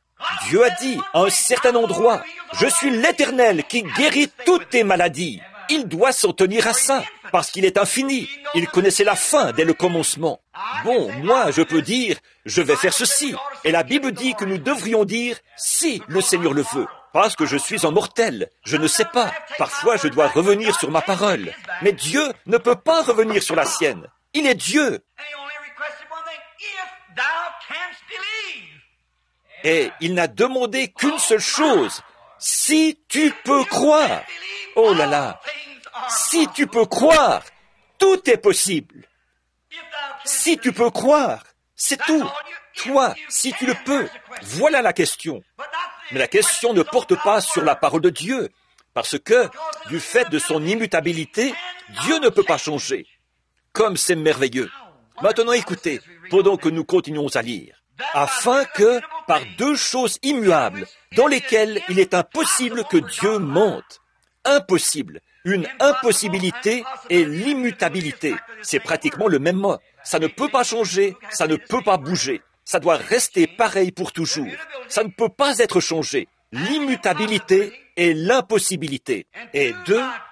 Dieu a dit à un certain endroit, « Je suis l'Éternel qui guérit toutes tes maladies. » Il doit s'en tenir à ça, parce qu'il est infini. Il connaissait la fin dès le commencement. Bon, moi, je peux dire, je vais faire ceci. Et la Bible dit que nous devrions dire, si le Seigneur le veut. Parce que je suis un mortel, je ne sais pas. Parfois, je dois revenir sur ma parole. Mais Dieu ne peut pas revenir sur la sienne. Il est Dieu. Et il n'a demandé qu'une seule chose. Si tu peux croire. Oh là là. Si tu peux croire, tout est possible. Si tu peux croire, c'est tout. Toi, si tu le peux. Voilà la question. Mais la question ne porte pas sur la parole de Dieu. Parce que, du fait de son immutabilité, Dieu ne peut pas changer. Comme c'est merveilleux. Maintenant écoutez, pendant que nous continuons à lire. Afin que, par deux choses immuables, dans lesquelles il est impossible que Dieu mente. Impossible. Une impossibilité et l'immutabilité. C'est pratiquement le même mot. Ça ne peut pas changer, ça ne peut pas bouger. Ça doit rester pareil pour toujours. Ça ne peut pas être changé. l'immutabilité et l'impossibilité, et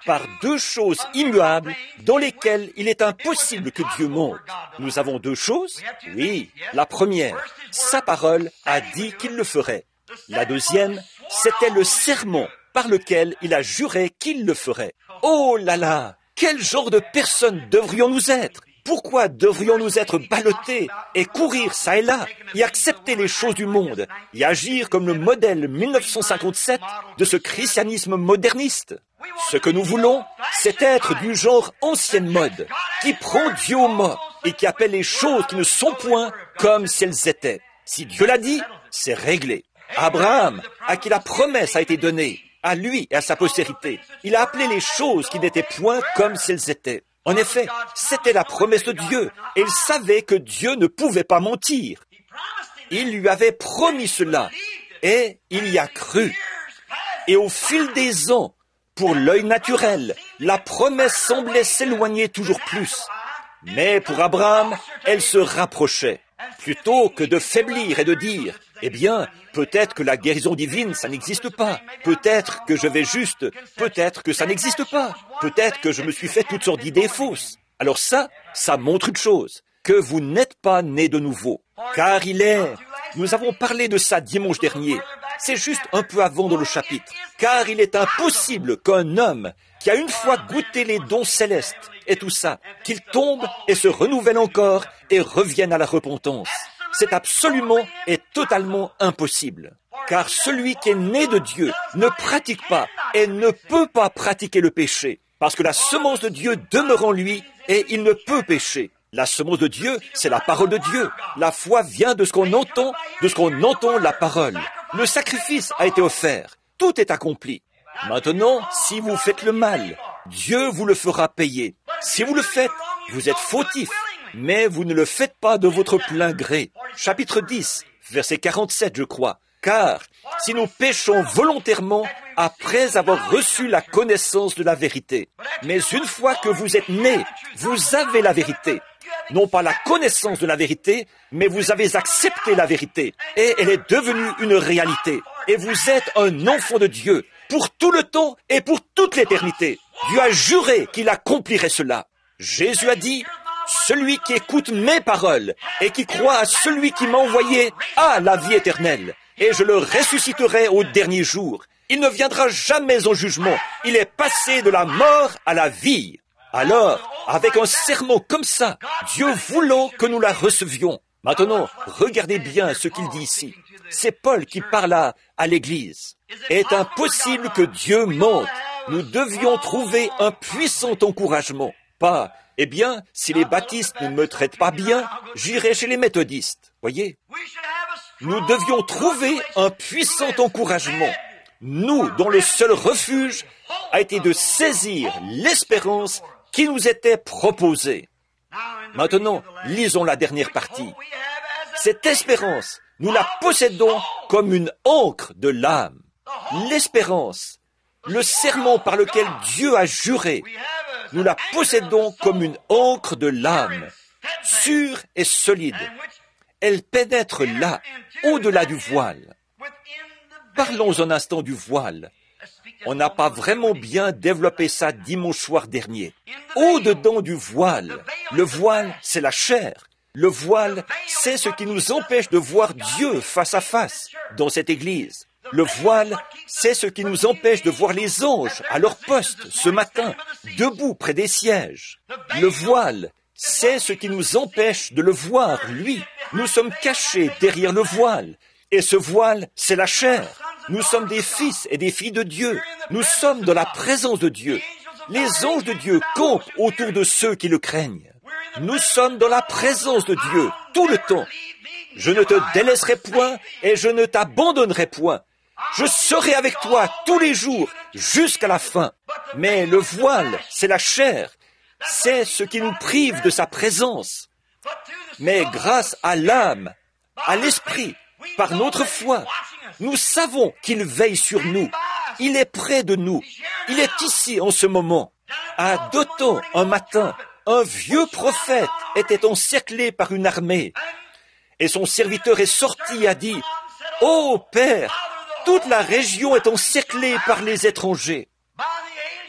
par deux choses immuables dans lesquelles il est impossible que Dieu monte. Nous avons deux choses? Oui. La première, sa parole a dit qu'il le ferait. La deuxième, c'était le serment par lequel il a juré qu'il le ferait. Oh là là! Quel genre de personnes devrions-nous être? Pourquoi devrions-nous être ballottés et courir ça et là, et accepter les choses du monde, et agir comme le modèle 1957 de ce christianisme moderniste? Ce que nous voulons, c'est être du genre ancienne mode, qui prend Dieu au mot et qui appelle les choses qui ne sont point comme si elles étaient. Si Dieu l'a dit, c'est réglé. Abraham, à qui la promesse a été donnée, à lui et à sa postérité, il a appelé les choses qui n'étaient point comme si elles étaient. En effet, c'était la promesse de Dieu, et il savait que Dieu ne pouvait pas mentir. Il lui avait promis cela, et il y a cru. Et au fil des ans, pour l'œil naturel, la promesse semblait s'éloigner toujours plus. Mais pour Abraham, elle se rapprochait. Plutôt que de faiblir et de dire, eh bien, peut-être que la guérison divine, ça n'existe pas. Peut-être que je vais juste. Peut-être que ça n'existe pas. Peut-être que je me suis fait toutes sortes d'idées fausses. Alors ça montre une chose, que vous n'êtes pas né de nouveau. Car nous avons parlé de ça dimanche dernier. C'est juste un peu avant dans le chapitre. Car il est impossible qu'un homme qui a une fois goûté les dons célestes et tout ça, qu'il tombe et se renouvelle encore et revienne à la repentance. C'est absolument et totalement impossible. Car celui qui est né de Dieu ne pratique pas et ne peut pas pratiquer le péché, parce que la semence de Dieu demeure en lui et il ne peut pécher. La semence de Dieu, c'est la parole de Dieu. La foi vient de ce qu'on entend la parole. Le sacrifice a été offert. Tout est accompli. Maintenant, si vous faites le mal, Dieu vous le fera payer. Si vous le faites, vous êtes fautif, mais vous ne le faites pas de votre plein gré. Chapitre 10, verset 47, je crois. Car si nous péchons volontairement après avoir reçu la connaissance de la vérité, mais une fois que vous êtes nés, vous avez la vérité. Non pas la connaissance de la vérité, mais vous avez accepté la vérité, et elle est devenue une réalité. Et vous êtes un enfant de Dieu, pour tout le temps et pour toute l'éternité. Dieu a juré qu'il accomplirait cela. Jésus a dit, « Celui qui écoute mes paroles et qui croit à celui qui m'a envoyé a la vie éternelle, et je le ressusciterai au dernier jour. Il ne viendra jamais en jugement, il est passé de la mort à la vie. » Alors, avec un serment comme ça, Dieu voulant que nous la recevions. Maintenant, regardez bien ce qu'il dit ici. C'est Paul qui parle à l'Église. Est impossible que Dieu mente. Nous devions trouver un puissant encouragement. Pas, eh bien, si les baptistes ne me traitent pas bien, j'irai chez les méthodistes. Voyez? Nous devions trouver un puissant encouragement. Nous, dont le seul refuge a été de saisir l'espérance qui nous était proposée. Maintenant, lisons la dernière partie. Cette espérance, nous la possédons comme une ancre de l'âme. L'espérance, le serment par lequel Dieu a juré, nous la possédons comme une ancre de l'âme, sûre et solide. Elle pénètre là, au-delà du voile. Parlons un instant du voile. On n'a pas vraiment bien développé ça dimanche soir dernier. Au-dedans du voile, le voile, c'est la chair. Le voile, c'est ce qui nous empêche de voir Dieu face à face dans cette église. Le voile, c'est ce qui nous empêche de voir les anges à leur poste ce matin, debout près des sièges. Le voile, c'est ce qui nous empêche de le voir, lui. Nous sommes cachés derrière le voile. Et ce voile, c'est la chair. Nous sommes des fils et des filles de Dieu. Nous sommes dans la présence de Dieu. Les anges de Dieu campent autour de ceux qui le craignent. Nous sommes dans la présence de Dieu tout le temps. Je ne te délaisserai point et je ne t'abandonnerai point. Je serai avec toi tous les jours jusqu'à la fin. Mais le voile, c'est la chair. C'est ce qui nous prive de sa présence. Mais grâce à l'âme, à l'esprit, par notre foi, nous savons qu'il veille sur nous. Il est près de nous. Il est ici en ce moment. À Dothan, un matin, un vieux prophète était encerclé par une armée. Et son serviteur est sorti et a dit, « Ô Père, Toute la région est encerclée par les étrangers.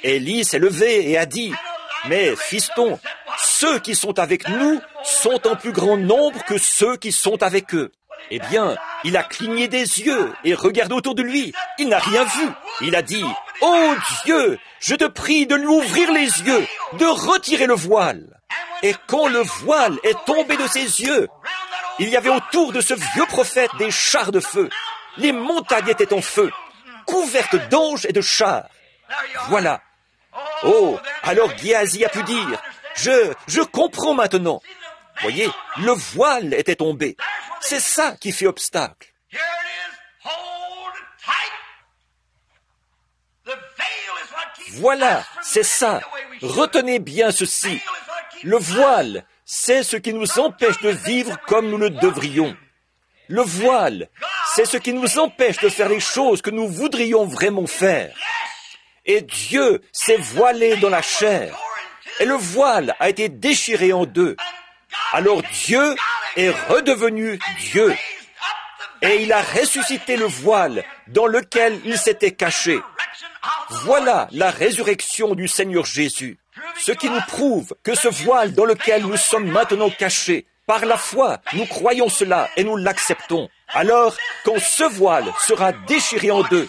Élie s'est levé et a dit, « Mais, fiston, ceux qui sont avec nous sont en plus grand nombre que ceux qui sont avec eux. » Eh bien, il a cligné des yeux et regardé autour de lui. Il n'a rien vu. Il a dit, « Oh Dieu, je te prie de lui ouvrir les yeux, de retirer le voile. » Et quand le voile est tombé de ses yeux, il y avait autour de ce vieux prophète des chars de feu. Les montagnes étaient en feu, couvertes d'anges et de chars. Voilà. Oh, alors Géasi a pu dire, je comprends maintenant. Voyez, le voile était tombé. C'est ça qui fait obstacle. Voilà, c'est ça. Retenez bien ceci. Le voile, c'est ce qui nous empêche de vivre comme nous le devrions. Le voile, c'est ce qui nous empêche de faire les choses que nous voudrions vraiment faire. Et Dieu s'est voilé dans la chair. Et le voile a été déchiré en deux. Alors Dieu est redevenu Dieu. Et il a ressuscité le voile dans lequel il s'était caché. Voilà la résurrection du Seigneur Jésus. Ce qui nous prouve que ce voile dans lequel nous sommes maintenant cachés, par la foi, nous croyons cela et nous l'acceptons. Alors, quand ce voile sera déchiré en deux,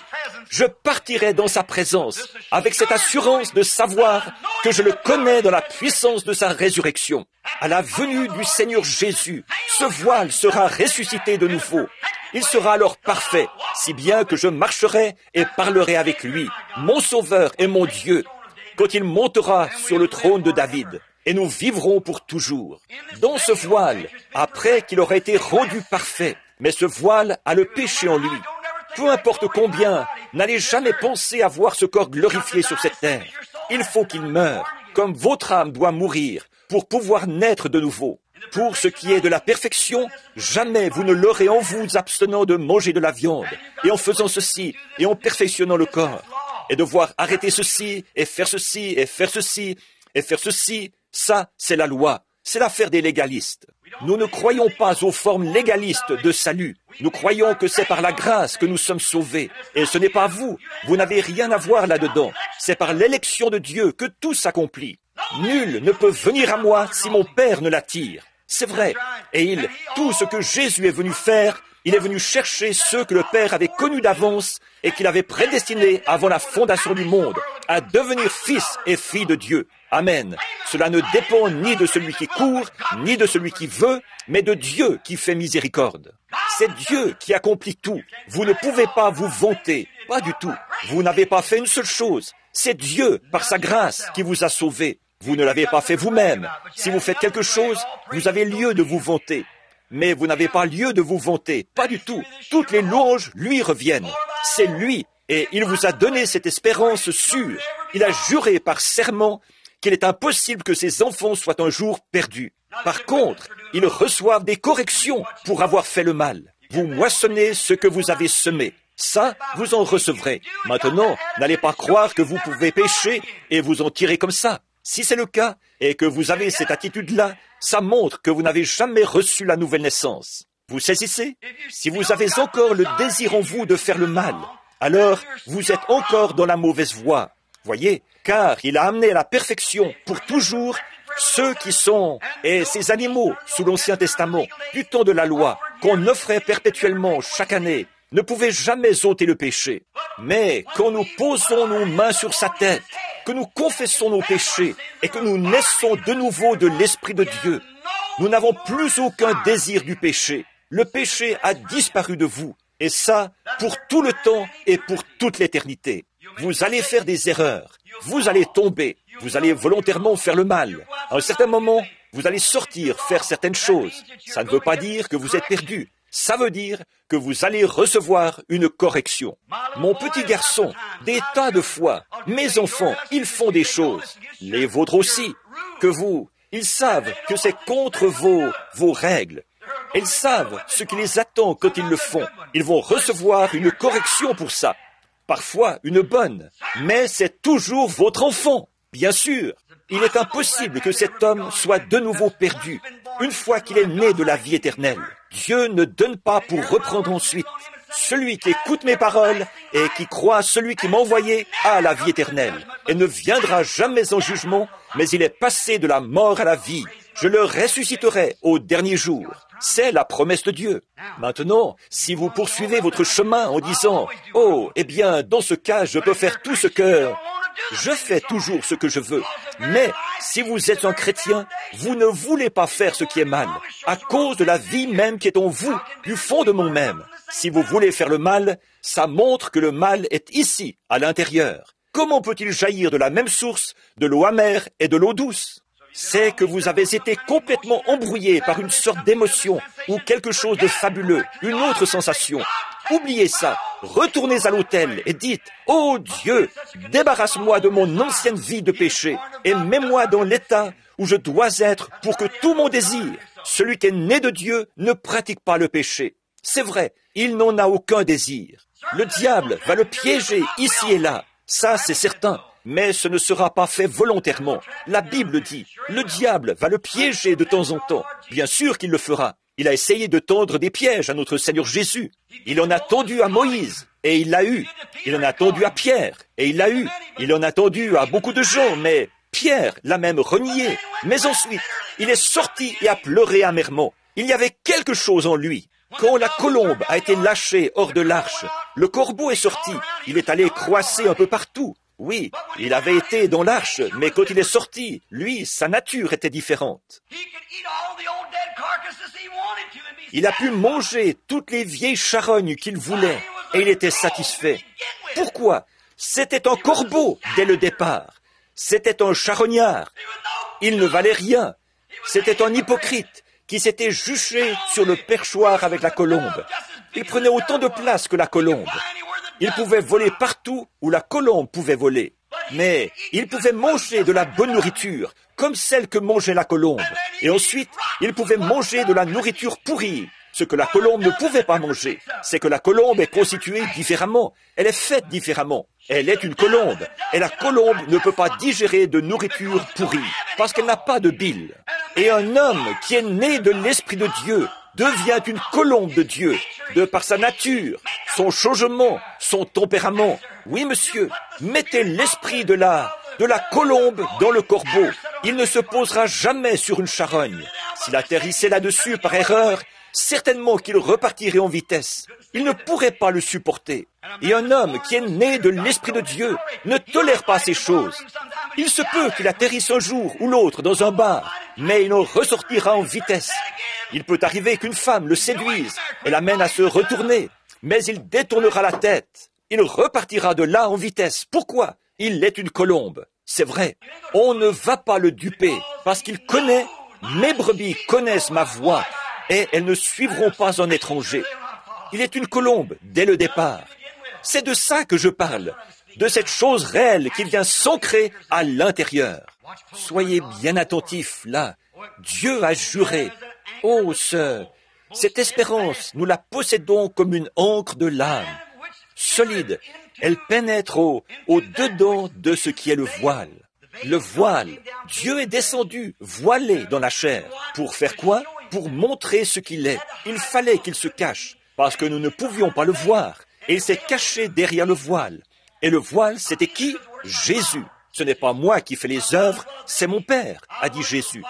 je partirai dans sa présence avec cette assurance de savoir que je le connais dans la puissance de sa résurrection. À la venue du Seigneur Jésus, ce voile sera ressuscité de nouveau. Il sera alors parfait, si bien que je marcherai et parlerai avec lui, mon Sauveur et mon Dieu, quand il montera sur le trône de David. Et nous vivrons pour toujours. Dans ce voile, après qu'il aura été rendu parfait, mais ce voile a le péché en lui. Peu importe combien, n'allez jamais penser à voir ce corps glorifié sur cette terre. Il faut qu'il meure, comme votre âme doit mourir, pour pouvoir naître de nouveau. Pour ce qui est de la perfection, jamais vous ne l'aurez en vous abstenant de manger de la viande, et en faisant ceci, et en perfectionnant le corps, et devoir arrêter ceci, et faire ceci, et faire ceci, et faire ceci. Ça, c'est la loi. C'est l'affaire des légalistes. Nous ne croyons pas aux formes légalistes de salut. Nous croyons que c'est par la grâce que nous sommes sauvés. Et ce n'est pas vous. Vous n'avez rien à voir là-dedans. C'est par l'élection de Dieu que tout s'accomplit. Nul ne peut venir à moi si mon Père ne l'attire. C'est vrai. Et tout ce que Jésus est venu faire, il est venu chercher ceux que le Père avait connus d'avance et qu'il avait prédestinés avant la fondation du monde à devenir fils et filles de Dieu. Amen. Cela ne dépend ni de celui qui court, ni de celui qui veut, mais de Dieu qui fait miséricorde. C'est Dieu qui accomplit tout. Vous ne pouvez pas vous vanter. Pas du tout. Vous n'avez pas fait une seule chose. C'est Dieu, par sa grâce, qui vous a sauvé. Vous ne l'avez pas fait vous-même. Si vous faites quelque chose, vous avez lieu de vous vanter. Mais vous n'avez pas lieu de vous vanter. Pas du tout. Toutes les louanges lui reviennent. C'est lui. Et il vous a donné cette espérance sûre. Il a juré par serment qu'il est impossible que ses enfants soient un jour perdus. Par contre, ils reçoivent des corrections pour avoir fait le mal. Vous moissonnez ce que vous avez semé. Ça, vous en recevrez. Maintenant, n'allez pas croire que vous pouvez pécher et vous en tirer comme ça. Si c'est le cas, et que vous avez cette attitude-là, ça montre que vous n'avez jamais reçu la nouvelle naissance. Vous saisissez? Si vous avez encore le désir en vous de faire le mal, alors vous êtes encore dans la mauvaise voie. Voyez, car il a amené à la perfection pour toujours ceux qui sont, et ces animaux sous l'Ancien Testament, du temps de la loi, qu'on offrait perpétuellement chaque année, ne pouvaient jamais ôter le péché. Mais quand nous posons nos mains sur sa tête, que nous confessons nos péchés et que nous naissons de nouveau de l'Esprit de Dieu, nous n'avons plus aucun désir du péché. Le péché a disparu de vous, et ça, pour tout le temps et pour toute l'éternité. Vous allez faire des erreurs, vous allez tomber, vous allez volontairement faire le mal. À un certain moment, vous allez sortir, faire certaines choses. Ça ne veut pas dire que vous êtes perdu. Ça veut dire que vous allez recevoir une correction. Mon petit garçon, des tas de fois, mes enfants, ils font des choses, les vôtres aussi, ils savent que c'est contre vos règles. Ils savent ce qui les attend quand ils le font. Ils vont recevoir une correction pour ça. Parfois une bonne, mais c'est toujours votre enfant. Bien sûr, il est impossible que cet homme soit de nouveau perdu une fois qu'il est né de la vie éternelle. Dieu ne donne pas pour reprendre ensuite. Celui qui écoute mes paroles et qui croit à celui qui m'a envoyé a la vie éternelle et ne viendra jamais en jugement, mais il est passé de la mort à la vie. Je le ressusciterai au dernier jour. C'est la promesse de Dieu. Maintenant, si vous poursuivez votre chemin en disant « Oh, eh bien, dans ce cas, je peux faire tout ce que... » Je fais toujours ce que je veux. Mais si vous êtes un chrétien, vous ne voulez pas faire ce qui est mal, à cause de la vie même qui est en vous, du fond de moi-même. Si vous voulez faire le mal, ça montre que le mal est ici, à l'intérieur. Comment peut-il jaillir de la même source, de l'eau amère et de l'eau douce? C'est que vous avez été complètement embrouillé par une sorte d'émotion ou quelque chose de fabuleux, une autre sensation. Oubliez ça, retournez à l'autel et dites « Oh Dieu, débarrasse-moi de mon ancienne vie de péché et mets-moi dans l'état où je dois être pour que tout mon désir, celui qui est né de Dieu, ne pratique pas le péché. » C'est vrai, il n'en a aucun désir. Le diable va le piéger ici et là, ça c'est certain. Mais ce ne sera pas fait volontairement. La Bible dit, le diable va le piéger de temps en temps. Bien sûr qu'il le fera. Il a essayé de tendre des pièges à notre Seigneur Jésus. Il en a tendu à Moïse, et il l'a eu. Il en a tendu à Pierre, et il l'a eu. Il en a tendu à beaucoup de gens, mais Pierre l'a même renié. Mais ensuite, il est sorti et a pleuré amèrement. Il y avait quelque chose en lui. Quand la colombe a été lâchée hors de l'arche, le corbeau est sorti. Il est allé croasser un peu partout. Oui, il avait été dans l'arche, mais quand il est sorti, lui, sa nature était différente. Il a pu manger toutes les vieilles charognes qu'il voulait, et il était satisfait. Pourquoi? C'était un corbeau dès le départ. C'était un charognard. Il ne valait rien. C'était un hypocrite qui s'était juché sur le perchoir avec la colombe. Il prenait autant de place que la colombe. Il pouvait voler partout où la colombe pouvait voler. Mais il pouvait manger de la bonne nourriture, comme celle que mangeait la colombe. Et ensuite, il pouvait manger de la nourriture pourrie. Ce que la colombe ne pouvait pas manger, c'est que la colombe est constituée différemment. Elle est faite différemment. Elle est une colombe. Et la colombe ne peut pas digérer de nourriture pourrie, parce qu'elle n'a pas de bile. Et un homme qui est né de l'Esprit de Dieu devient une colombe de Dieu, de par sa nature, son changement, son tempérament. Oui, monsieur, mettez l'esprit de la colombe dans le corbeau. Il ne se posera jamais sur une charogne. S'il atterrissait là-dessus par erreur, certainement qu'il repartirait en vitesse. Il ne pourrait pas le supporter. Et un homme qui est né de l'Esprit de Dieu ne tolère pas ces choses. Il se peut qu'il atterrisse un jour ou l'autre dans un bar, mais il en ressortira en vitesse. Il peut arriver qu'une femme le séduise et l'amène à se retourner, mais il détournera la tête. Il repartira de là en vitesse. Pourquoi? Il est une colombe. C'est vrai. On ne va pas le duper, parce qu'il connaît, mes brebis connaissent ma voix, et elles ne suivront pas un étranger. Il est une colombe dès le départ. C'est de ça que je parle, de cette chose réelle qui vient s'ancrer à l'intérieur. Soyez bien attentifs, là. Dieu a juré. Oh, cette espérance, nous la possédons comme une encre de l'âme. Solide, elle pénètre au dedans de ce qui est le voile. Le voile, Dieu est descendu, voilé dans la chair. Pour faire quoi? Pour montrer ce qu'il est. Il fallait qu'il se cache, parce que nous ne pouvions pas le voir. Et il s'est caché derrière le voile. Et le voile, c'était qui? Jésus. Ce n'est pas moi qui fais les œuvres, c'est mon Père, a dit Jésus.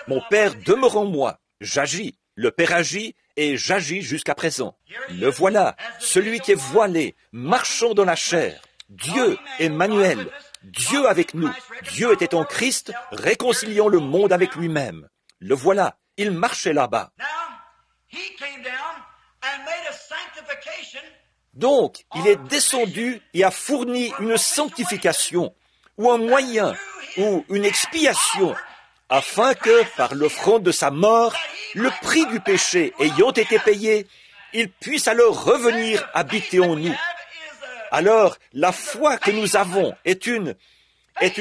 Mon Père demeure en moi. J'agis. Le Père agit et j'agis jusqu'à présent. Le voilà, celui qui est voilé, marchant dans la chair. Dieu, Emmanuel, Dieu avec nous. Dieu était en Christ, réconciliant le monde avec lui-même. Le voilà, il marchait là-bas. Donc, il est descendu et a fourni une sanctification, ou un moyen, ou une expiation, afin que, par l'offrande de sa mort, le prix du péché ayant été payé, il puisse alors revenir habiter en nous. Alors, la foi que nous avons est une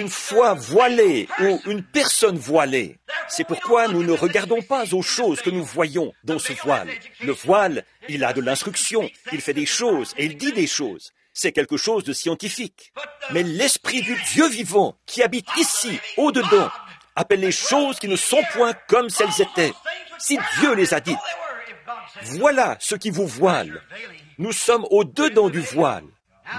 foi voilée ou une personne voilée. C'est pourquoi nous ne regardons pas aux choses que nous voyons dans ce voile. Le voile, il a de l'instruction, il fait des choses et il dit des choses. C'est quelque chose de scientifique. Mais l'Esprit du Dieu vivant qui habite ici, au-dedans, appelle les choses qui ne sont point comme celles étaient. Si Dieu les a dites, voilà ce qui vous voile. Nous sommes au-dedans du voile.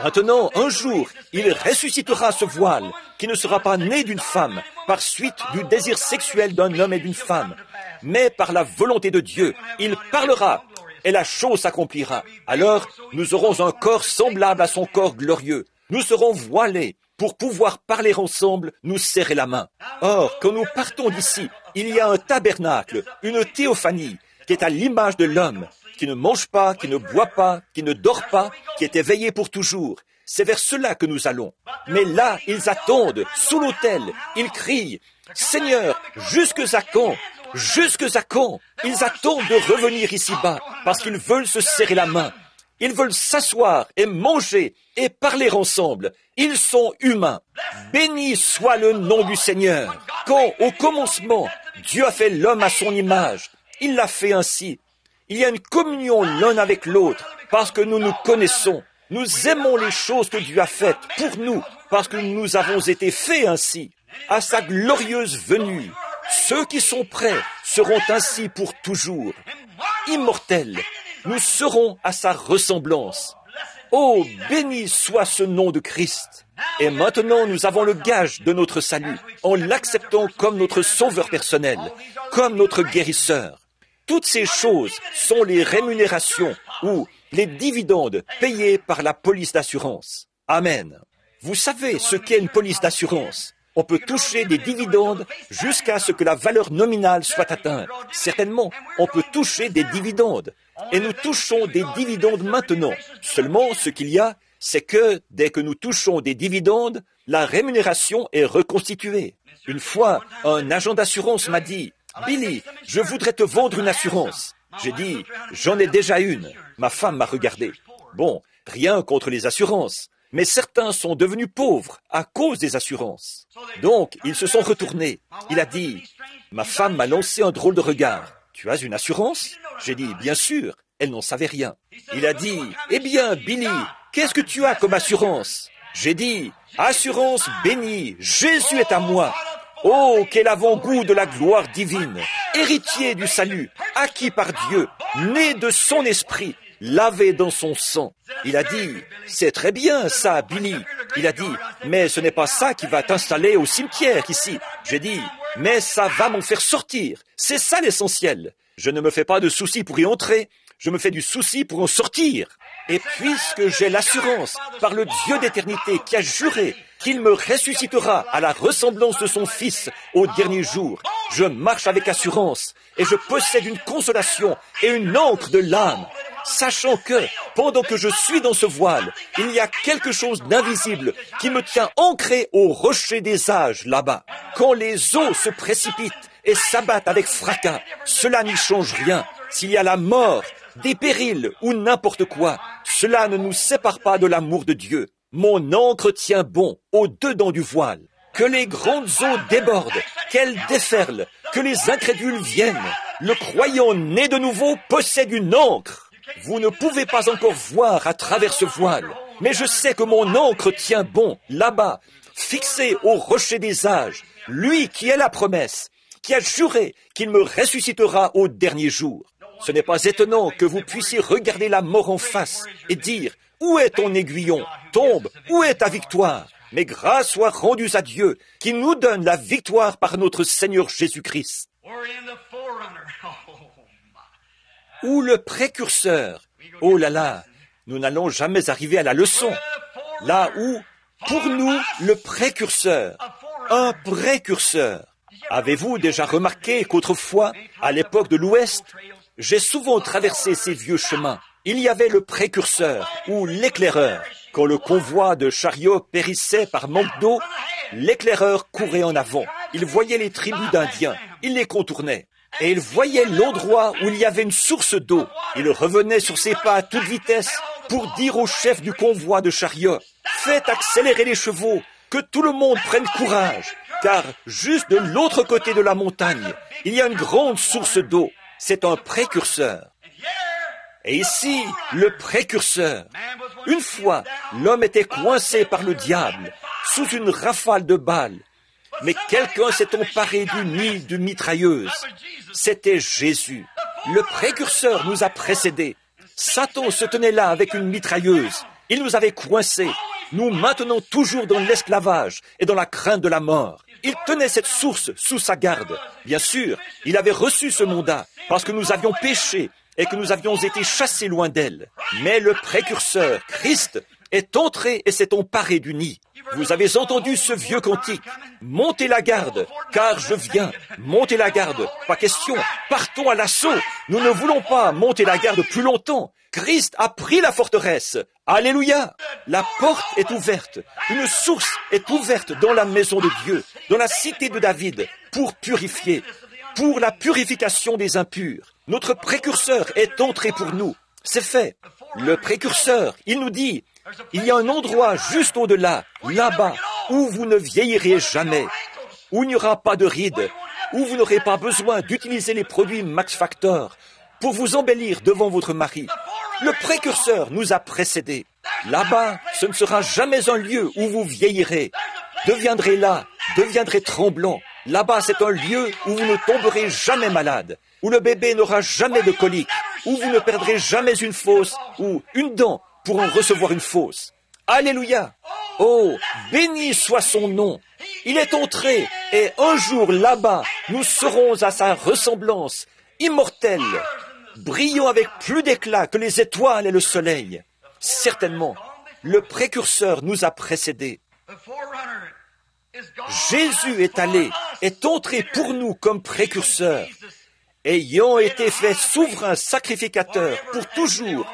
Maintenant, un jour, il ressuscitera ce voile, qui ne sera pas né d'une femme, par suite du désir sexuel d'un homme et d'une femme, mais par la volonté de Dieu. Il parlera, et la chose s'accomplira. Alors, nous aurons un corps semblable à son corps glorieux. Nous serons voilés pour pouvoir parler ensemble, nous serrer la main. Or, quand nous partons d'ici, il y a un tabernacle, une théophanie, qui est à l'image de l'homme, qui ne mange pas, qui ne boit pas, qui ne dort pas, qui est éveillé pour toujours. C'est vers cela que nous allons. Mais là, ils attendent, sous l'autel, ils crient, « Seigneur, jusque à quand? Jusque à quand ?» Ils attendent de revenir ici-bas, parce qu'ils veulent se serrer la main. Ils veulent s'asseoir et manger et parler ensemble. Ils sont humains. Béni soit le nom du Seigneur. Quand, au commencement, Dieu a fait l'homme à son image, il l'a fait ainsi. Il y a une communion l'un avec l'autre, parce que nous nous connaissons. Nous aimons les choses que Dieu a faites pour nous, parce que nous avons été faits ainsi. À sa glorieuse venue, ceux qui sont prêts seront ainsi pour toujours. Immortels, nous serons à sa ressemblance. Oh, béni soit ce nom de Christ. Et maintenant, nous avons le gage de notre salut, en l'acceptant comme notre sauveur personnel, comme notre guérisseur. Toutes ces choses sont les rémunérations ou les dividendes payés par la police d'assurance. Amen. Vous savez ce qu'est une police d'assurance? On peut toucher des dividendes jusqu'à ce que la valeur nominale soit atteinte. Certainement, on peut toucher des dividendes. Et nous touchons des dividendes maintenant. Seulement, ce qu'il y a, c'est que dès que nous touchons des dividendes, la rémunération est reconstituée. Une fois, un agent d'assurance m'a dit, « Billy, je voudrais te vendre une assurance. » J'ai dit, « J'en ai déjà une. » Ma femme m'a regardé. Bon, rien contre les assurances, mais certains sont devenus pauvres à cause des assurances. Donc, ils se sont retournés. Il a dit, « Ma femme m'a lancé un drôle de regard. Tu as une assurance ?» J'ai dit, « Bien sûr. » Elle n'en savait rien. Il a dit, « Eh bien, Billy, qu'est-ce que tu as comme assurance ?» J'ai dit, « Assurance bénie, Jésus est à moi. » Oh, quel avant-goût de la gloire divine, héritier du salut, acquis par Dieu, né de son esprit, lavé dans son sang. Il a dit, c'est très bien ça, Billy. Il a dit, mais ce n'est pas ça qui va t'installer au cimetière ici. J'ai dit, mais ça va m'en faire sortir. C'est ça l'essentiel. Je ne me fais pas de soucis pour y entrer, je me fais du souci pour en sortir. Et puisque j'ai l'assurance par le Dieu d'éternité qui a juré qu'il me ressuscitera à la ressemblance de son Fils au dernier jour, je marche avec assurance et je possède une consolation et une ancre de l'âme, sachant que, pendant que je suis dans ce voile, il y a quelque chose d'invisible qui me tient ancré au rocher des âges là-bas. Quand les eaux se précipitent et s'abattent avec fracas, cela n'y change rien. S'il y a la mort, des périls ou n'importe quoi, cela ne nous sépare pas de l'amour de Dieu. Mon ancre tient bon au-dedans du voile. Que les grandes eaux débordent, qu'elles déferlent, que les incrédules viennent. Le croyant né de nouveau possède une ancre. Vous ne pouvez pas encore voir à travers ce voile, mais je sais que mon ancre tient bon, là-bas, fixé au rocher des âges, lui qui est la promesse, qui a juré qu'il me ressuscitera au dernier jour. Ce n'est pas étonnant que vous puissiez regarder la mort en face et dire « Où est ton aiguillon? Tombe, où est ta victoire ?» Mais grâce soit rendue à Dieu qui nous donne la victoire par notre Seigneur Jésus-Christ. Ou le précurseur. Oh là là, nous n'allons jamais arriver à la leçon. Là où, pour nous, le précurseur, un précurseur. Avez-vous déjà remarqué qu'autrefois, à l'époque de l'Ouest, j'ai souvent traversé ces vieux chemins. Il y avait le précurseur ou l'éclaireur. Quand le convoi de chariots périssait par manque d'eau, l'éclaireur courait en avant. Il voyait les tribus d'Indiens. Il les contournait. Et il voyait l'endroit où il y avait une source d'eau. Il revenait sur ses pas à toute vitesse pour dire au chef du convoi de chariots, « Faites accélérer les chevaux, que tout le monde prenne courage, car juste de l'autre côté de la montagne, il y a une grande source d'eau. C'est un précurseur. » Et ici, le précurseur. Une fois, l'homme était coincé par le diable, sous une rafale de balles. Mais quelqu'un s'est emparé du nid de mitrailleuse. C'était Jésus. Le précurseur nous a précédés. Satan se tenait là avec une mitrailleuse. Il nous avait coincés, nous maintenant toujours dans l'esclavage et dans la crainte de la mort. Il tenait cette source sous sa garde. Bien sûr, il avait reçu ce mandat parce que nous avions péché et que nous avions été chassés loin d'elle. Mais le précurseur, Christ, est entré et s'est emparé du nid. Vous avez entendu ce vieux cantique. Montez la garde, car je viens. Montez la garde. Pas question. Partons à l'assaut. Nous ne voulons pas monter la garde plus longtemps. Christ a pris la forteresse. Alléluia! La porte est ouverte. Une source est ouverte dans la maison de Dieu, dans la cité de David, pour purifier, pour la purification des impurs. Notre précurseur est entré pour nous. C'est fait. Le précurseur, il nous dit, il y a un endroit juste au-delà, là-bas, où vous ne vieillirez jamais, où il n'y aura pas de rides, où vous n'aurez pas besoin d'utiliser les produits Max Factor pour vous embellir devant votre mari. Le précurseur nous a précédés. Là-bas, ce ne sera jamais un lieu où vous vieillirez. Deviendrez là, deviendrez tremblant. Là-bas, c'est un lieu où vous ne tomberez jamais malade, où le bébé n'aura jamais de colique, où vous ne perdrez jamais une fausse ou une dent pour en recevoir une fausse. Alléluia! Oh, béni soit son nom! Il est entré, et un jour là-bas, nous serons à sa ressemblance, immortelle, brillant avec plus d'éclat que les étoiles et le soleil. Certainement, le précurseur nous a précédés. Jésus est allé, est entré pour nous comme précurseur, ayant été fait souverain sacrificateur pour toujours,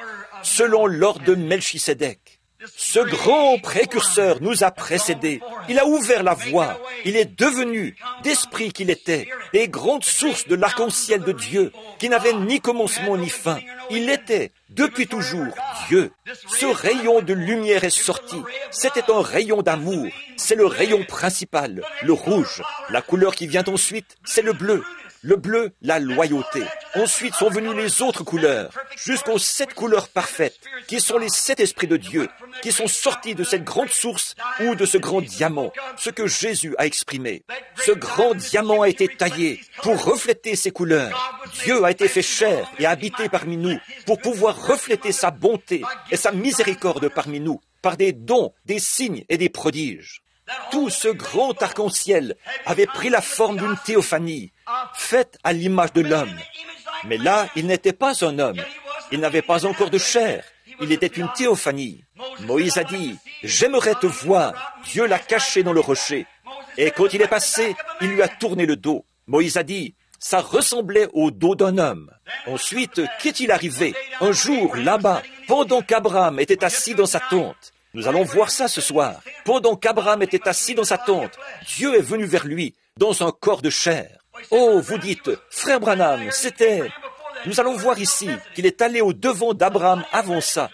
selon l'ordre de Melchisédek. Ce grand précurseur nous a précédés. Il a ouvert la voie. Il est devenu, d'esprit qu'il était, des grandes sources de l'arc-en-ciel de Dieu, qui n'avaient ni commencement ni fin. Il était, depuis toujours, Dieu. Ce rayon de lumière est sorti. C'était un rayon d'amour. C'est le rayon principal, le rouge. La couleur qui vient ensuite, c'est le bleu. Le bleu, la loyauté. Ensuite sont venues les autres couleurs, jusqu'aux 7 couleurs parfaites, qui sont les 7 esprits de Dieu, qui sont sortis de cette grande source ou de ce grand diamant, ce que Jésus a exprimé. Ce grand diamant a été taillé pour refléter ces couleurs. Dieu a été fait chair et a habité parmi nous pour pouvoir refléter sa bonté et sa miséricorde parmi nous, par des dons, des signes et des prodiges. Tout ce grand arc-en-ciel avait pris la forme d'une théophanie, faite à l'image de l'homme. Mais là, il n'était pas un homme. Il n'avait pas encore de chair. Il était une théophanie. Moïse a dit, « J'aimerais te voir. » Dieu l'a caché dans le rocher. Et quand il est passé, il lui a tourné le dos. Moïse a dit, « Ça ressemblait au dos d'un homme. » Ensuite, qu'est-il arrivé? Un jour, là-bas, pendant qu'Abraham était assis dans sa tente, nous allons voir ça ce soir. Pendant qu'Abraham était assis dans sa tente, Dieu est venu vers lui dans un corps de chair. Oh, vous dites, frère Branham, c'était... Nous allons voir ici qu'il est allé au-devant d'Abraham avant ça,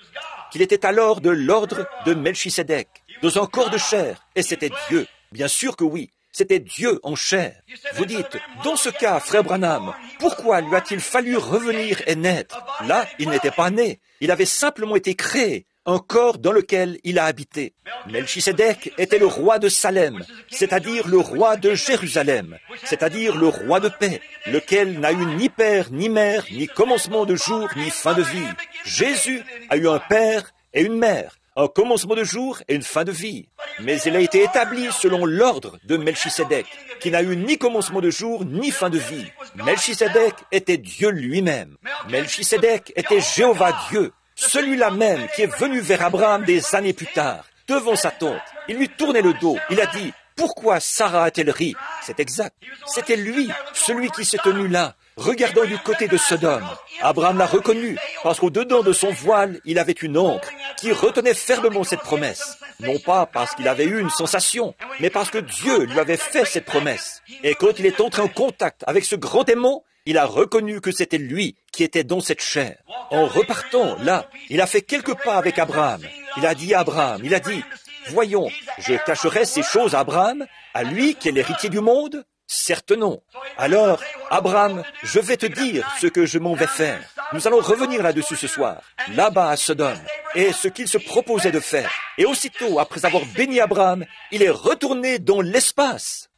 qu'il était alors de l'ordre de Melchisédek, dans un corps de chair, et c'était Dieu. Bien sûr que oui, c'était Dieu en chair. Vous dites, dans ce cas, frère Branham, pourquoi lui a-t-il fallu revenir et naître? Là, il n'était pas né, il avait simplement été créé. Un corps dans lequel il a habité. Melchisédek était le roi de Salem, c'est-à-dire le roi de Jérusalem, c'est-à-dire le roi de paix, lequel n'a eu ni père, ni mère, ni commencement de jour, ni fin de vie. Jésus a eu un père et une mère, un commencement de jour et une fin de vie. Mais il a été établi selon l'ordre de Melchisédek, qui n'a eu ni commencement de jour, ni fin de vie. Melchisédek était Dieu lui-même. Melchisédek était Jéhovah Dieu. Celui-là même qui est venu vers Abraham des années plus tard, devant sa tente. Il lui tournait le dos. Il a dit, « Pourquoi Sarah a-t-elle ri ?» C'est exact. C'était lui, celui qui s'est tenu là, regardant du côté de Sodome. Abraham l'a reconnu, parce qu'au-dedans de son voile, il avait une ancre qui retenait fermement cette promesse. Non pas parce qu'il avait eu une sensation, mais parce que Dieu lui avait fait cette promesse. Et quand il est entré en contact avec ce grand démon, il a reconnu que c'était lui qui était dans cette chair. En repartant, là, il a fait quelques pas avec Abraham. Il a dit à Abraham, il a dit, « Voyons, je cacherai ces choses à Abraham, à lui qui est l'héritier du monde ?» Certes non. Alors, Abraham, je vais te dire ce que je m'en vais faire. Nous allons revenir là-dessus ce soir, là-bas à Sodome, et ce qu'il se proposait de faire. Et aussitôt, après avoir béni Abraham, il est retourné dans l'espace.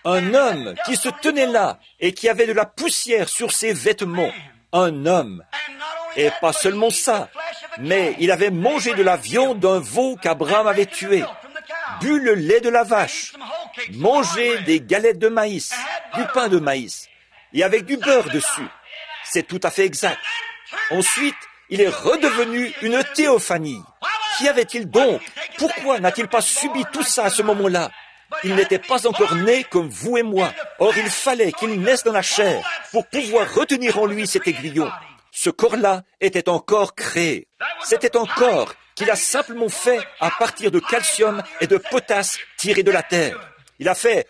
Un homme qui se tenait là et qui avait de la poussière sur ses vêtements. Un homme. Et pas seulement ça, mais il avait mangé de la viande d'un veau qu'Abraham avait tué, bu le lait de la vache, mangé des galettes de maïs, du pain de maïs, et avec du beurre dessus. C'est tout à fait exact. Ensuite, il est redevenu une théophanie. Qu'y avait-il donc? Pourquoi n'a-t-il pas subi tout ça à ce moment-là? Il n'était pas encore né comme vous et moi. Or, il fallait qu'il naisse dans la chair pour pouvoir retenir en lui cet aiguillon. Ce corps-là était un corps créé. C'était un corps qu'il a simplement fait à partir de calcium et de potasse tirés de la terre. Il a fait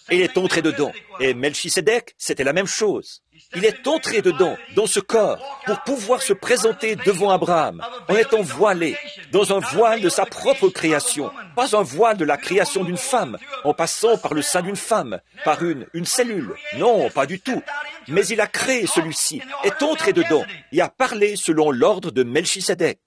et il est entré dedans. Et Melchisédek, c'était la même chose. Il est entré dedans, dans ce corps, pour pouvoir se présenter devant Abraham, en étant voilé, dans un voile de sa propre création, pas un voile de la création d'une femme, en passant par le sein d'une femme, par une cellule. Non, pas du tout. Mais il a créé celui-ci, est entré dedans, et a parlé selon l'ordre de Melchisédek.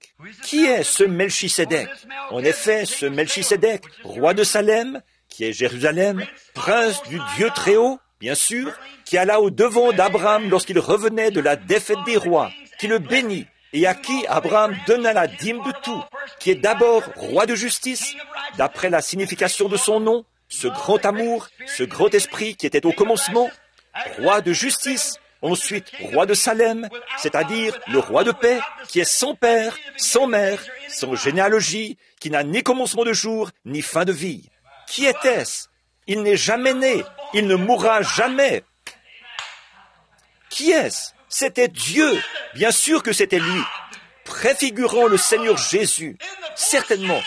Qui est ce Melchisédek? En effet, ce Melchisédek, roi de Salem, qui est Jérusalem, prince du Dieu très haut, bien sûr, qui alla au-devant d'Abraham lorsqu'il revenait de la défaite des rois, qui le bénit, et à qui Abraham donna la dîme de tout, qui est d'abord roi de justice, d'après la signification de son nom, ce grand amour, ce grand esprit qui était au commencement, roi de justice, ensuite roi de Salem, c'est-à-dire le roi de paix, qui est sans père, sans mère, sans généalogie, qui n'a ni commencement de jour, ni fin de vie. Qui était-ce? Il n'est jamais né, il ne mourra jamais. Qui est-ce? C'était Dieu. Bien sûr que c'était lui, préfigurant le Seigneur Jésus, certainement.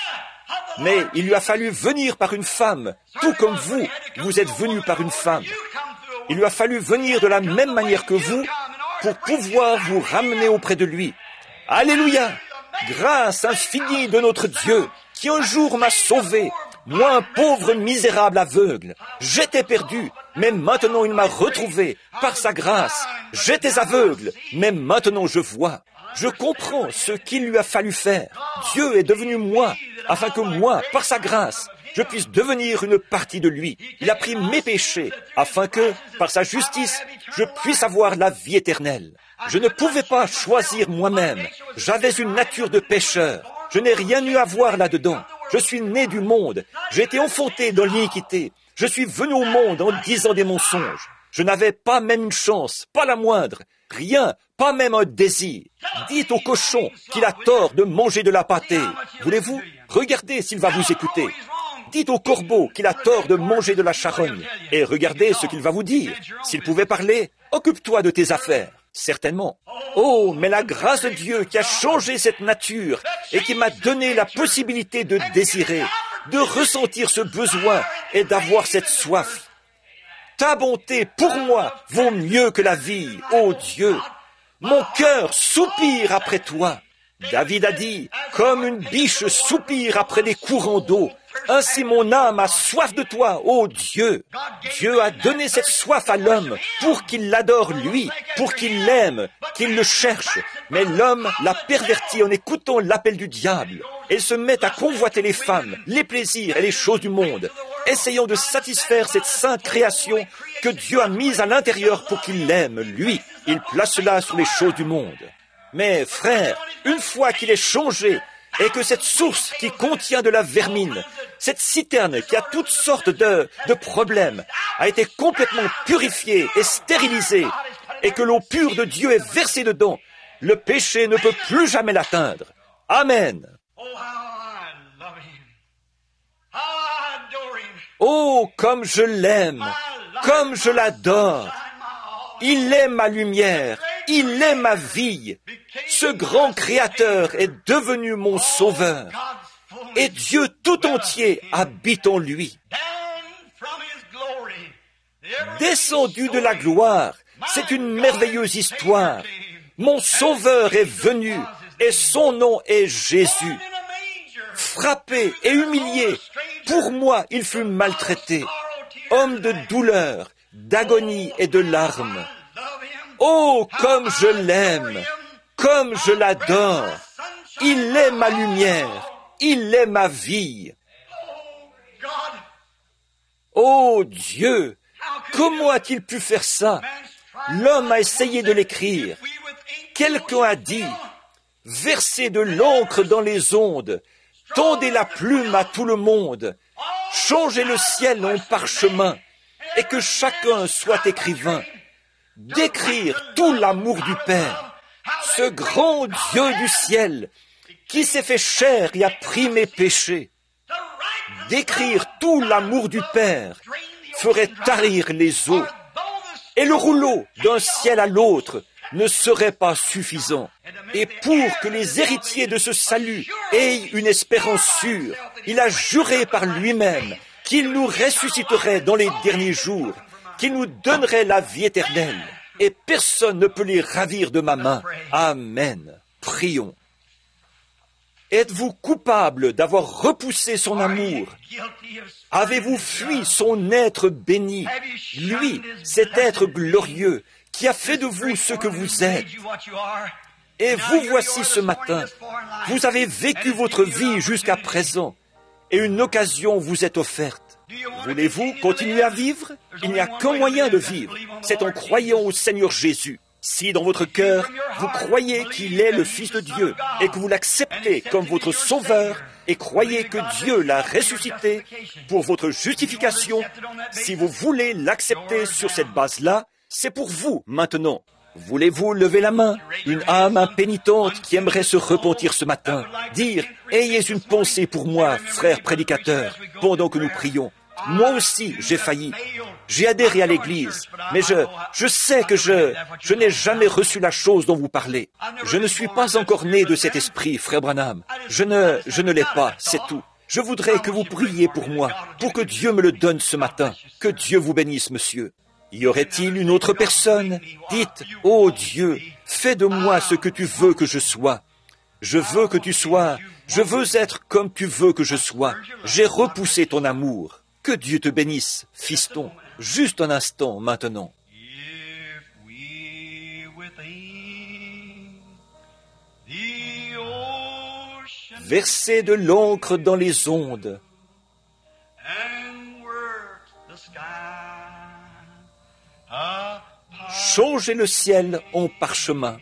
Mais il lui a fallu venir par une femme, tout comme vous êtes venu par une femme. Il lui a fallu venir de la même manière que vous pour pouvoir vous ramener auprès de lui. Alléluia! Grâce infinie de notre Dieu, qui un jour m'a sauvé, moi un pauvre misérable aveugle. J'étais perdu, mais maintenant il m'a retrouvé par sa grâce. J'étais aveugle, mais maintenant je vois. Je comprends ce qu'il lui a fallu faire. Dieu est devenu moi, afin que moi, par sa grâce, je puisse devenir une partie de lui. Il a pris mes péchés, afin que, par sa justice, je puisse avoir la vie éternelle. Je ne pouvais pas choisir moi-même. J'avais une nature de pécheur. Je n'ai rien eu à voir là-dedans. Je suis né du monde. J'ai été enfanté dans l'iniquité. Je suis venu au monde en disant des mensonges. Je n'avais pas même une chance, pas la moindre. Rien, pas même un désir. Dites au cochon qu'il a tort de manger de la pâtée. Voulez-vous? Regardez s'il va vous écouter. Dites au corbeau qu'il a tort de manger de la charogne. Et regardez ce qu'il va vous dire. S'il pouvait parler, occupe-toi de tes affaires. Certainement. Oh, mais la grâce de Dieu qui a changé cette nature et qui m'a donné la possibilité de désirer, de ressentir ce besoin et d'avoir cette soif. Ta bonté pour moi vaut mieux que la vie, ô Dieu. Mon cœur soupire après toi. David a dit, comme une biche soupire après des courants d'eau, ainsi mon âme a soif de toi, ô Dieu. Dieu a donné cette soif à l'homme pour qu'il l'adore lui, pour qu'il l'aime, qu'il le cherche. Mais l'homme l'a perverti en écoutant l'appel du diable. Il se met à convoiter les femmes, les plaisirs et les choses du monde, essayant de satisfaire cette sainte création que Dieu a mise à l'intérieur pour qu'il l'aime, lui. Il place cela sur les choses du monde. Mais frère, une fois qu'il est changé, et que cette source qui contient de la vermine, cette citerne qui a toutes sortes de problèmes, a été complètement purifiée et stérilisée, et que l'eau pure de Dieu est versée dedans, le péché ne peut plus jamais l'atteindre. Amen. Oh, comme je l'aime, comme je l'adore. Il est ma lumière, il est ma vie. Ce grand Créateur est devenu mon Sauveur. Et Dieu tout entier habite en lui. Descendu de la gloire, c'est une merveilleuse histoire. Mon Sauveur est venu et son nom est Jésus. Frappé et humilié, pour moi il fut maltraité. Homme de douleur, d'agonie et de larmes. Oh, comme je l'aime, comme je l'adore. Il est ma lumière, il est ma vie. Oh Dieu, comment a-t-il pu faire ça? L'homme a essayé de l'écrire. quelqu'un a dit, versez de l'encre dans les ondes, tendez la plume à tout le monde, changez le ciel en parchemin, et que chacun soit écrivain, d'écrire tout l'amour du Père, ce grand Dieu du ciel, qui s'est fait chair et a pris mes péchés. D'écrire tout l'amour du Père ferait tarir les eaux, et le rouleau d'un ciel à l'autre ne serait pas suffisant. Et pour que les héritiers de ce salut aient une espérance sûre, il a juré par lui-même qu'il nous ressusciterait dans les derniers jours, qu'il nous donnerait la vie éternelle, et personne ne peut les ravir de ma main. Amen. Prions. Êtes-vous coupable d'avoir repoussé son amour? Avez-vous fui son être béni, lui, cet être glorieux, qui a fait de vous ce que vous êtes? Et vous voici ce matin, vous avez vécu votre vie jusqu'à présent, et une occasion vous est offerte. Voulez-vous continuer à vivre? Il n'y a qu'un moyen de vivre, c'est en croyant au Seigneur Jésus. Si dans votre cœur, vous croyez qu'il est le Fils de Dieu et que vous l'acceptez comme votre Sauveur et croyez que Dieu l'a ressuscité pour votre justification, si vous voulez l'accepter sur cette base-là, c'est pour vous maintenant. Voulez-vous lever la main? Une âme impénitente qui aimerait se repentir ce matin, dire « Ayez une pensée pour moi, frère prédicateur, pendant que nous prions. Moi aussi, j'ai failli. J'ai adhéré à l'Église, mais je sais que je n'ai jamais reçu la chose dont vous parlez. Je ne suis pas encore né de cet esprit, frère Branham. Je ne l'ai pas, c'est tout. Je voudrais que vous priez pour moi, pour que Dieu me le donne ce matin. Que Dieu vous bénisse, monsieur. Y aurait-il une autre personne? Dites, « Ô Dieu, fais de moi ce que tu veux que je sois. Je veux que tu sois, je veux être comme tu veux que je sois. J'ai repoussé ton amour. » Que Dieu te bénisse, fiston, juste un instant maintenant. Versez de l'encre dans les ondes. Changez le ciel en parchemin.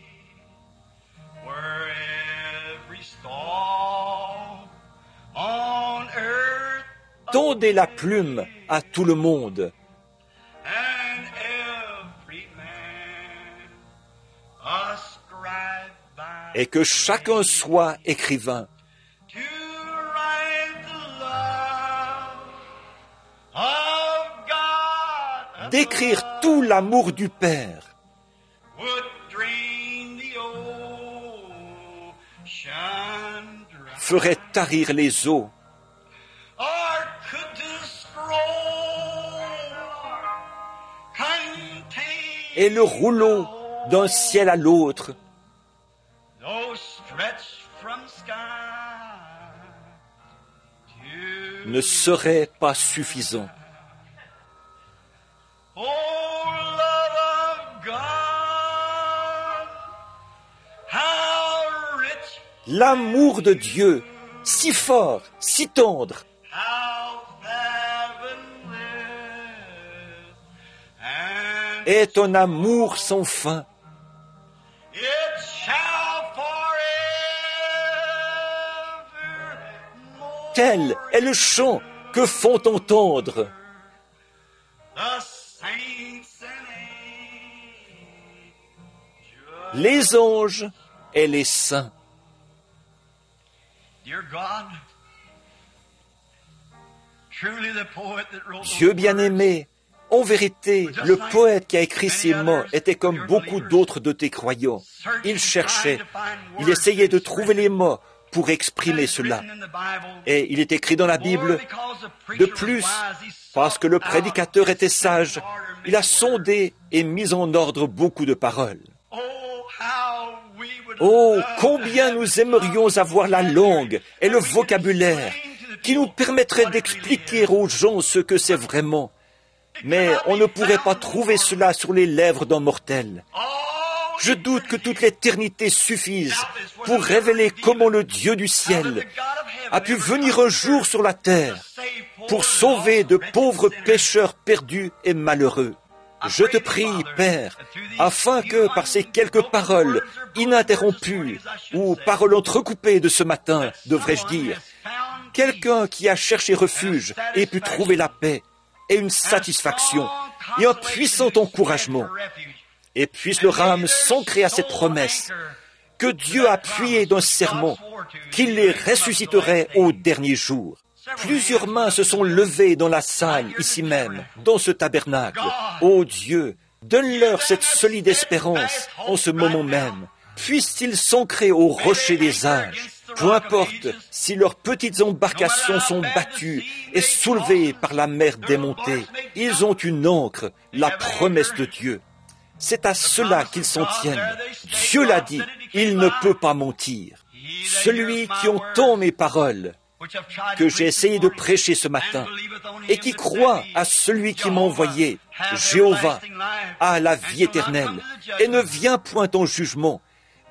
Tendez la plume à tout le monde. Et que chacun soit écrivain. D'écrire tout l'amour du Père. Ferait tarir les eaux. Et le rouleau d'un ciel à l'autre ne serait pas suffisant. L'amour de Dieu, si fort, si tendre, est un amour sans fin. Tel est le chant que font entendre les anges et les saints. Dieu bien-aimé, en vérité, le poète qui a écrit ces mots était comme beaucoup d'autres de tes croyants. Il cherchait, il essayait de trouver les mots pour exprimer cela. Et il est écrit dans la Bible, de plus, parce que le prédicateur était sage, il a sondé et mis en ordre beaucoup de paroles. Oh, combien nous aimerions avoir la langue et le vocabulaire qui nous permettrait d'expliquer aux gens ce que c'est vraiment. Mais on ne pourrait pas trouver cela sur les lèvres d'un mortel. Je doute que toute l'éternité suffise pour révéler comment le Dieu du ciel a pu venir un jour sur la terre pour sauver de pauvres pécheurs perdus et malheureux. Je te prie, Père, afin que par ces quelques paroles ininterrompues ou paroles entrecoupées de ce matin, devrais-je dire, quelqu'un qui a cherché refuge ait pu trouver la paix et une satisfaction et un puissant encouragement, et puisse leur âme s'ancrer à cette promesse que Dieu a appuyée d'un serment qu'il les ressusciterait au dernier jour. Plusieurs mains se sont levées dans la salle, ici même, dans ce tabernacle. Ô Dieu, donne-leur cette solide espérance en ce moment même. Puissent-ils s'ancrer au rocher des âges. Peu importe si leurs petites embarcations sont battues et soulevées par la mer démontée, ils ont une ancre, la promesse de Dieu. C'est à cela qu'ils s'en tiennent. Dieu l'a dit, il ne peut pas mentir. Celui qui entend mes paroles, que j'ai essayé de prêcher ce matin, et qui croit à celui qui m'a envoyé, Jéhovah, a la vie éternelle, et ne vient point en jugement,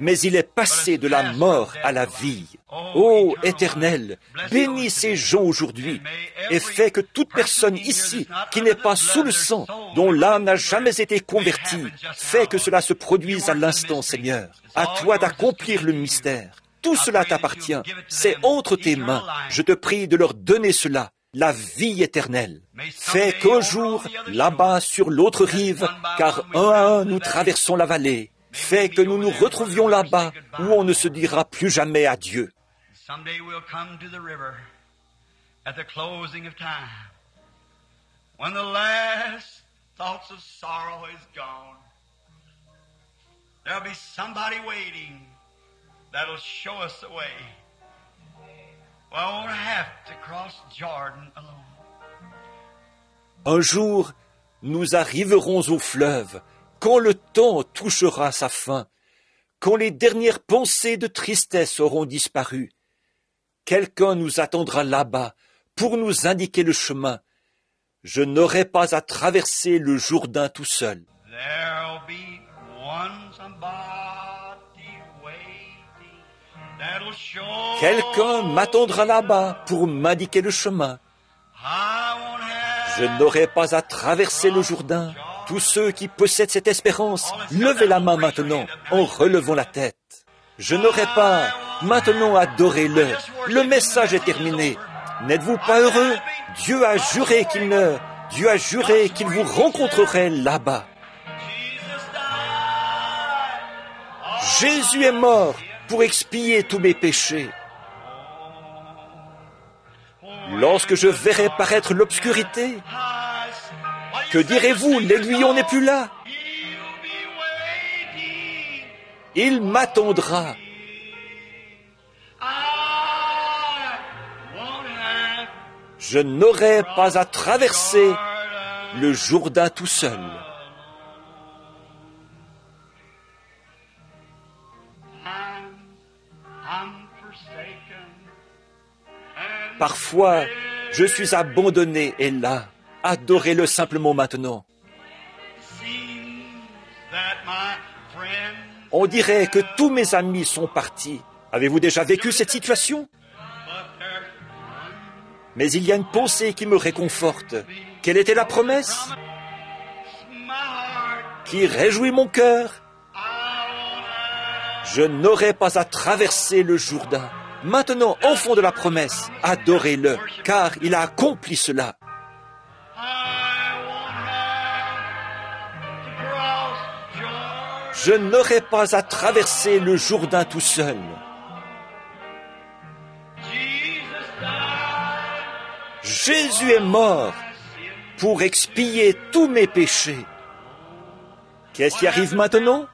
mais il est passé de la mort à la vie. Ô Éternel, bénis ces gens aujourd'hui, et fais que toute personne ici qui n'est pas sous le sang, dont l'âme n'a jamais été convertie, fais que cela se produise à l'instant, Seigneur. À toi d'accomplir le mystère. Tout cela t'appartient, c'est entre tes mains. Je te prie de leur donner cela, la vie éternelle. Fais qu'un jour, là-bas sur l'autre rive, car un à un nous traversons la vallée, fais que nous nous retrouvions là-bas où on ne se dira plus jamais adieu. That'll show us the way. Well, I won't have to cross Jordan alone. Un jour, nous arriverons au fleuve, quand le temps touchera sa fin, quand les dernières pensées de tristesse auront disparu. Quelqu'un nous attendra là-bas pour nous indiquer le chemin. Je n'aurai pas à traverser le Jourdain tout seul. There'll be one somebody. Quelqu'un m'attendra là-bas pour m'indiquer le chemin. Je n'aurai pas à traverser le Jourdain. Tous ceux qui possèdent cette espérance, levez la main maintenant en relevant la tête. Je n'aurai pas maintenant à adorer le. Le message est terminé. N'êtes-vous pas heureux? Dieu a juré qu'il vous rencontrerait là-bas. Jésus est mort pour expier tous mes péchés. Lorsque je verrai paraître l'obscurité, que direz-vous? L'aiguillon n'est plus là. Il m'attendra. Je n'aurai pas à traverser le Jourdain tout seul. Parfois, je suis abandonné et là, adorez-le simplement maintenant. On dirait que tous mes amis sont partis. Avez-vous déjà vécu cette situation? Mais il y a une pensée qui me réconforte. Quelle était la promesse? Qui réjouit mon cœur? Je n'aurai pas à traverser le Jourdain. Maintenant, enfant de la promesse, adorez-le, car il a accompli cela. Je n'aurai pas à traverser le Jourdain tout seul. Jésus est mort pour expier tous mes péchés. Qu'est-ce qui arrive maintenant?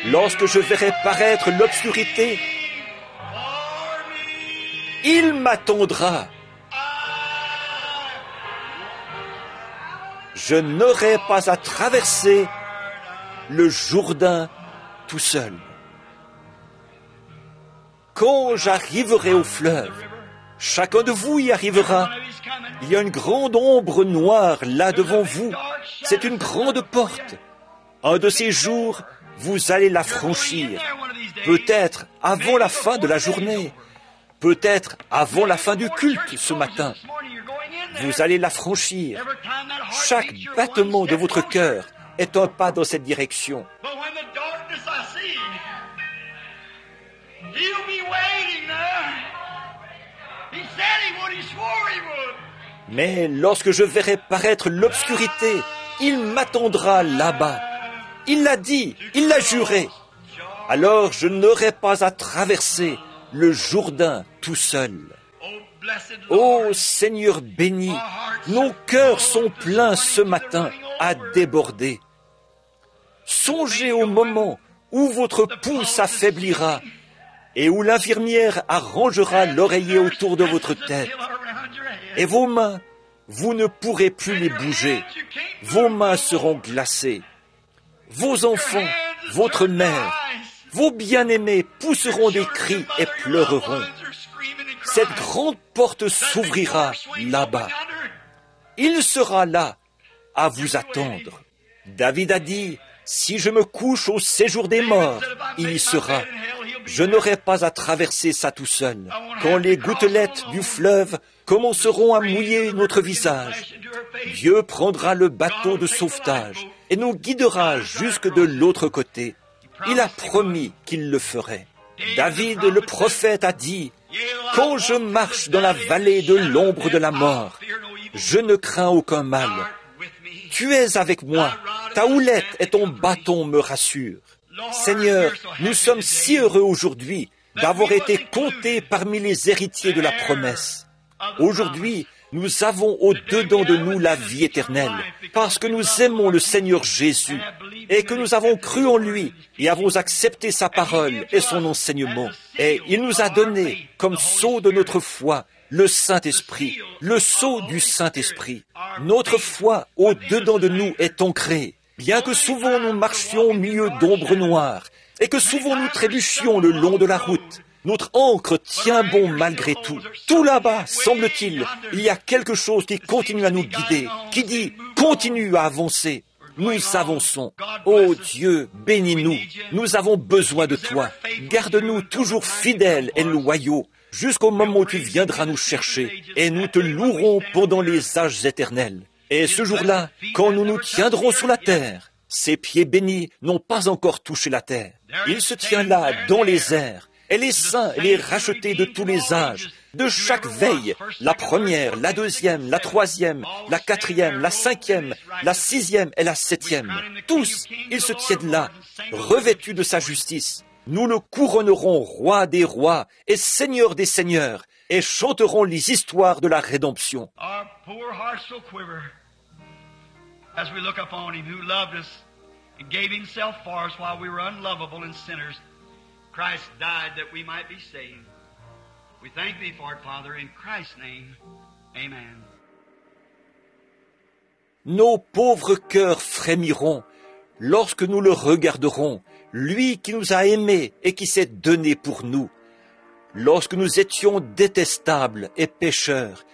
Lorsque je verrai paraître l'obscurité, il m'attendra. Je n'aurai pas à traverser le Jourdain tout seul. Quand j'arriverai au fleuve, chacun de vous y arrivera. Il y a une grande ombre noire là devant vous. C'est une grande porte. Un de ces jours, vous allez la franchir. Peut-être avant la fin de la journée. peut-être avant la fin du culte ce matin. Vous allez la franchir. Chaque battement de votre cœur est un pas dans cette direction. Mais lorsque je verrai paraître l'obscurité, il m'attendra là-bas. Il l'a dit, il l'a juré. Alors je n'aurai pas à traverser le Jourdain tout seul. Ô Seigneur béni, nos cœurs sont pleins ce matin à déborder. Songez au moment où votre pouls s'affaiblira et où l'infirmière arrangera l'oreiller autour de votre tête. Et vos mains, vous ne pourrez plus les bouger. Vos mains seront glacées. Vos enfants, votre mère, vos bien-aimés pousseront des cris et pleureront. Cette grande porte s'ouvrira là-bas. Il sera là à vous attendre. David a dit, si je me couche au séjour des morts, il y sera. Je n'aurai pas à traverser ça tout seul. Quand les gouttelettes du fleuve commenceront à mouiller notre visage, Dieu prendra le bateau de sauvetage et nous guidera jusque de l'autre côté. Il a promis qu'il le ferait. David le prophète a dit, « Quand je marche dans la vallée de l'ombre de la mort, je ne crains aucun mal. Tu es avec moi, ta houlette et ton bâton me rassurent. » Seigneur, nous sommes si heureux aujourd'hui d'avoir été comptés parmi les héritiers de la promesse. Aujourd'hui, nous avons au-dedans de nous la vie éternelle, parce que nous aimons le Seigneur Jésus et que nous avons cru en lui et avons accepté sa parole et son enseignement. Et il nous a donné, comme sceau de notre foi, le Saint-Esprit, le sceau du Saint-Esprit. Notre foi au-dedans de nous est ancrée. Bien que souvent nous marchions au milieu d'ombres noires et que souvent nous trébuchions le long de la route, notre ancre tient bon malgré tout. Tout là-bas, semble-t-il, il y a quelque chose qui continue à nous guider, qui dit « Continue à avancer ». Nous avançons. Ô Dieu, bénis-nous. Nous avons besoin de toi. Garde-nous toujours fidèles et loyaux jusqu'au moment où tu viendras nous chercher et nous te louerons pendant les âges éternels. Et ce jour-là, quand nous nous tiendrons sur la terre, ses pieds bénis n'ont pas encore touché la terre. Il se tient là, dans les airs, et les saints et les rachetés de tous les âges, de chaque veille, la première, la deuxième, la troisième, la quatrième, la cinquième, la sixième et la septième. Tous, ils se tiennent là, revêtus de sa justice. Nous le couronnerons roi des rois et seigneur des seigneurs, et chanterons les histoires de la rédemption. Our poor hearts will quiver as we look upon him who loved us and gave himself for us while we were unlovable and sinners. Christ died that we might be saved. We thank thee for it, Father, in Christ's name. Amen. Nos pauvres cœurs frémiront lorsque nous le regarderons, lui qui nous a aimés et qui s'est donné pour nous. Lorsque nous étions détestables et pécheurs,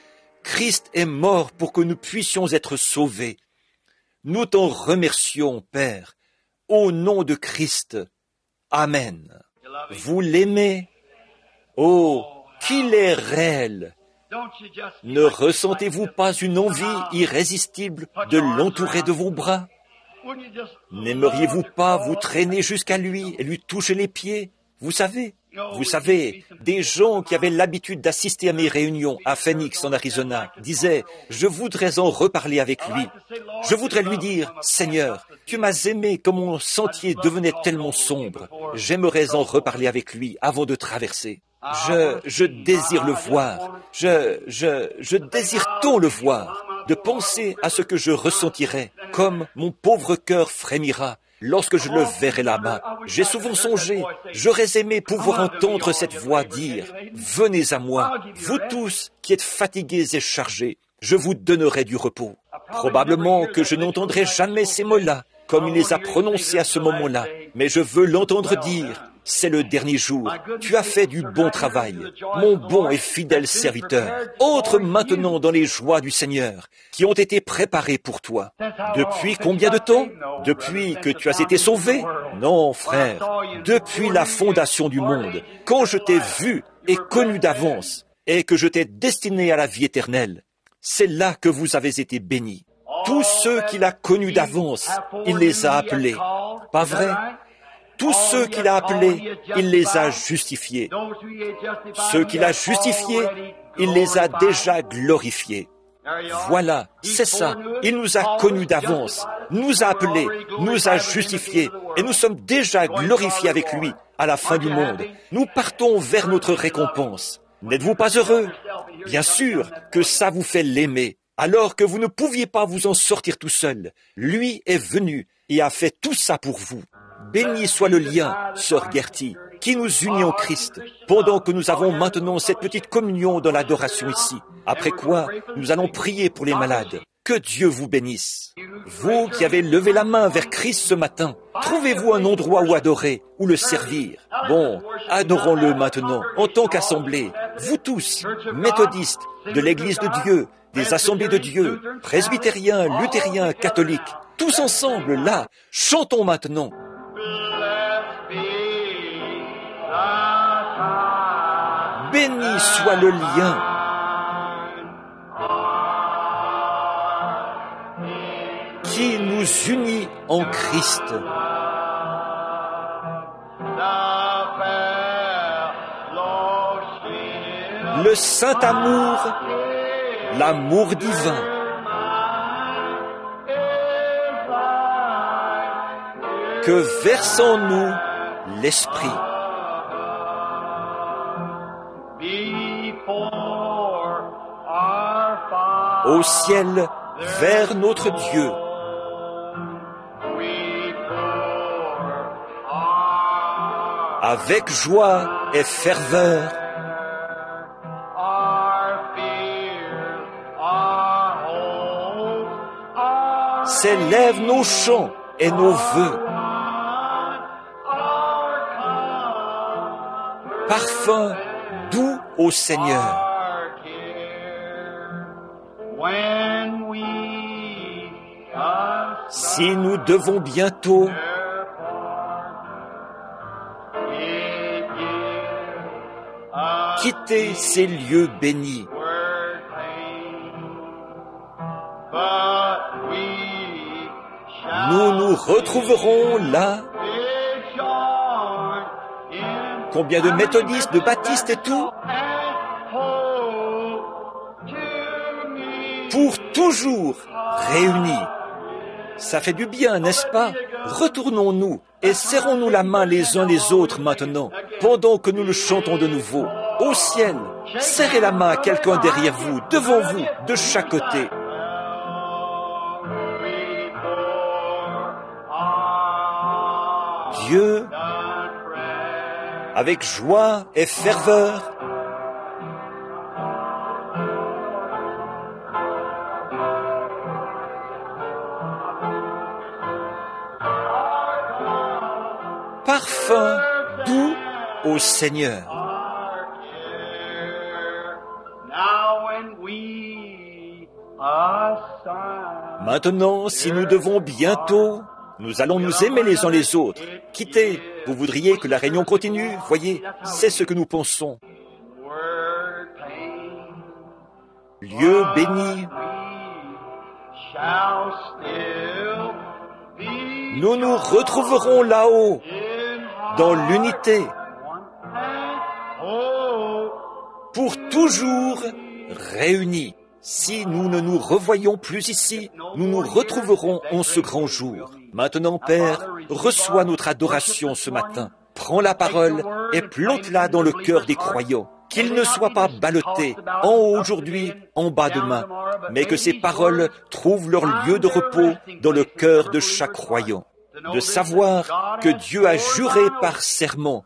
Christ est mort pour que nous puissions être sauvés. Nous t'en remercions, Père, au nom de Christ. Amen. Vous l'aimez? Oh, qu'il est réel! Ne ressentez-vous pas une envie irrésistible de l'entourer de vos bras? N'aimeriez-vous pas vous traîner jusqu'à lui et lui toucher les pieds? Vous savez, des gens qui avaient l'habitude d'assister à mes réunions à Phoenix, en Arizona, disaient « Je voudrais en reparler avec lui. Je voudrais lui dire « Seigneur, tu m'as aimé quand mon sentier devenait tellement sombre. J'aimerais en reparler avec lui avant de traverser. Je désire le voir. Je désire tant le voir, de penser à ce que je ressentirais, comme mon pauvre cœur frémira. Lorsque je le verrai là-bas, j'ai souvent songé, j'aurais aimé pouvoir entendre cette voix dire « Venez à moi, vous tous qui êtes fatigués et chargés, je vous donnerai du repos. » Probablement que je n'entendrai jamais ces mots-là, comme il les a prononcés à ce moment-là, mais je veux l'entendre dire « C'est le dernier jour, tu as fait du bon travail, mon bon et fidèle serviteur. Entre maintenant dans les joies du Seigneur, qui ont été préparées pour toi. » Depuis combien de temps? Depuis que tu as été sauvé? Non, frère, depuis la fondation du monde, quand je t'ai vu est connu d'avance et que je t'ai destiné à la vie éternelle. C'est là que vous avez été bénis. Tous ceux qu'il a connus d'avance, il les a appelés. Pas vrai? Tous ceux qu'il a appelés, il les a justifiés. Ceux qu'il a justifiés, il les a déjà glorifiés. Voilà, c'est ça. Il nous a connus d'avance, nous a appelés, nous a justifiés, et nous sommes déjà glorifiés avec lui à la fin du monde. Nous partons vers notre récompense. N'êtes-vous pas heureux? Bien sûr que ça vous fait l'aimer, alors que vous ne pouviez pas vous en sortir tout seul. Lui est venu et a fait tout ça pour vous. Béni soit le lien, sœur Gertie, qui nous unit en Christ, pendant que nous avons maintenant cette petite communion dans l'adoration ici. Après quoi, nous allons prier pour les malades. Que Dieu vous bénisse. Vous qui avez levé la main vers Christ ce matin, trouvez-vous un endroit où adorer, où le servir. Bon, adorons-le maintenant, en tant qu'assemblée. Vous tous, méthodistes, de l'Église de Dieu, des assemblées de Dieu, presbytériens, luthériens, catholiques, tous ensemble, là, chantons maintenant. Béni soit le lien qui nous unit en Christ. Le saint amour, l'amour divin. Que verse en nous l'Esprit. Au ciel, vers notre Dieu. Avec joie et ferveur, s'élèvent nos chants et nos vœux. Parfum doux au Seigneur. Si nous devons bientôt quitter ces lieux bénis, nous nous retrouverons là. Combien de méthodistes, de baptistes et tout? Pour toujours réunis. Ça fait du bien, n'est-ce pas? Retournons-nous et serrons-nous la main les uns les autres maintenant, pendant que nous le chantons de nouveau. Au ciel, serrez la main à quelqu'un derrière vous, devant vous, de chaque côté. Dieu, avec joie et ferveur, parfum doux au Seigneur. Maintenant, si nous devons bientôt, nous allons nous aimer les uns les autres. Quittez, vous voudriez que la réunion continue? Voyez, c'est ce que nous pensons. Lieu béni, nous nous retrouverons là-haut, dans l'unité, pour toujours réunis. Si nous ne nous revoyons plus ici, nous nous retrouverons en ce grand jour. Maintenant, Père, reçois notre adoration ce matin. Prends la parole et plante-la dans le cœur des croyants. Qu'il ne soit pas ballotté en haut aujourd'hui, en bas demain, mais que ces paroles trouvent leur lieu de repos dans le cœur de chaque croyant. De savoir que Dieu a juré par serment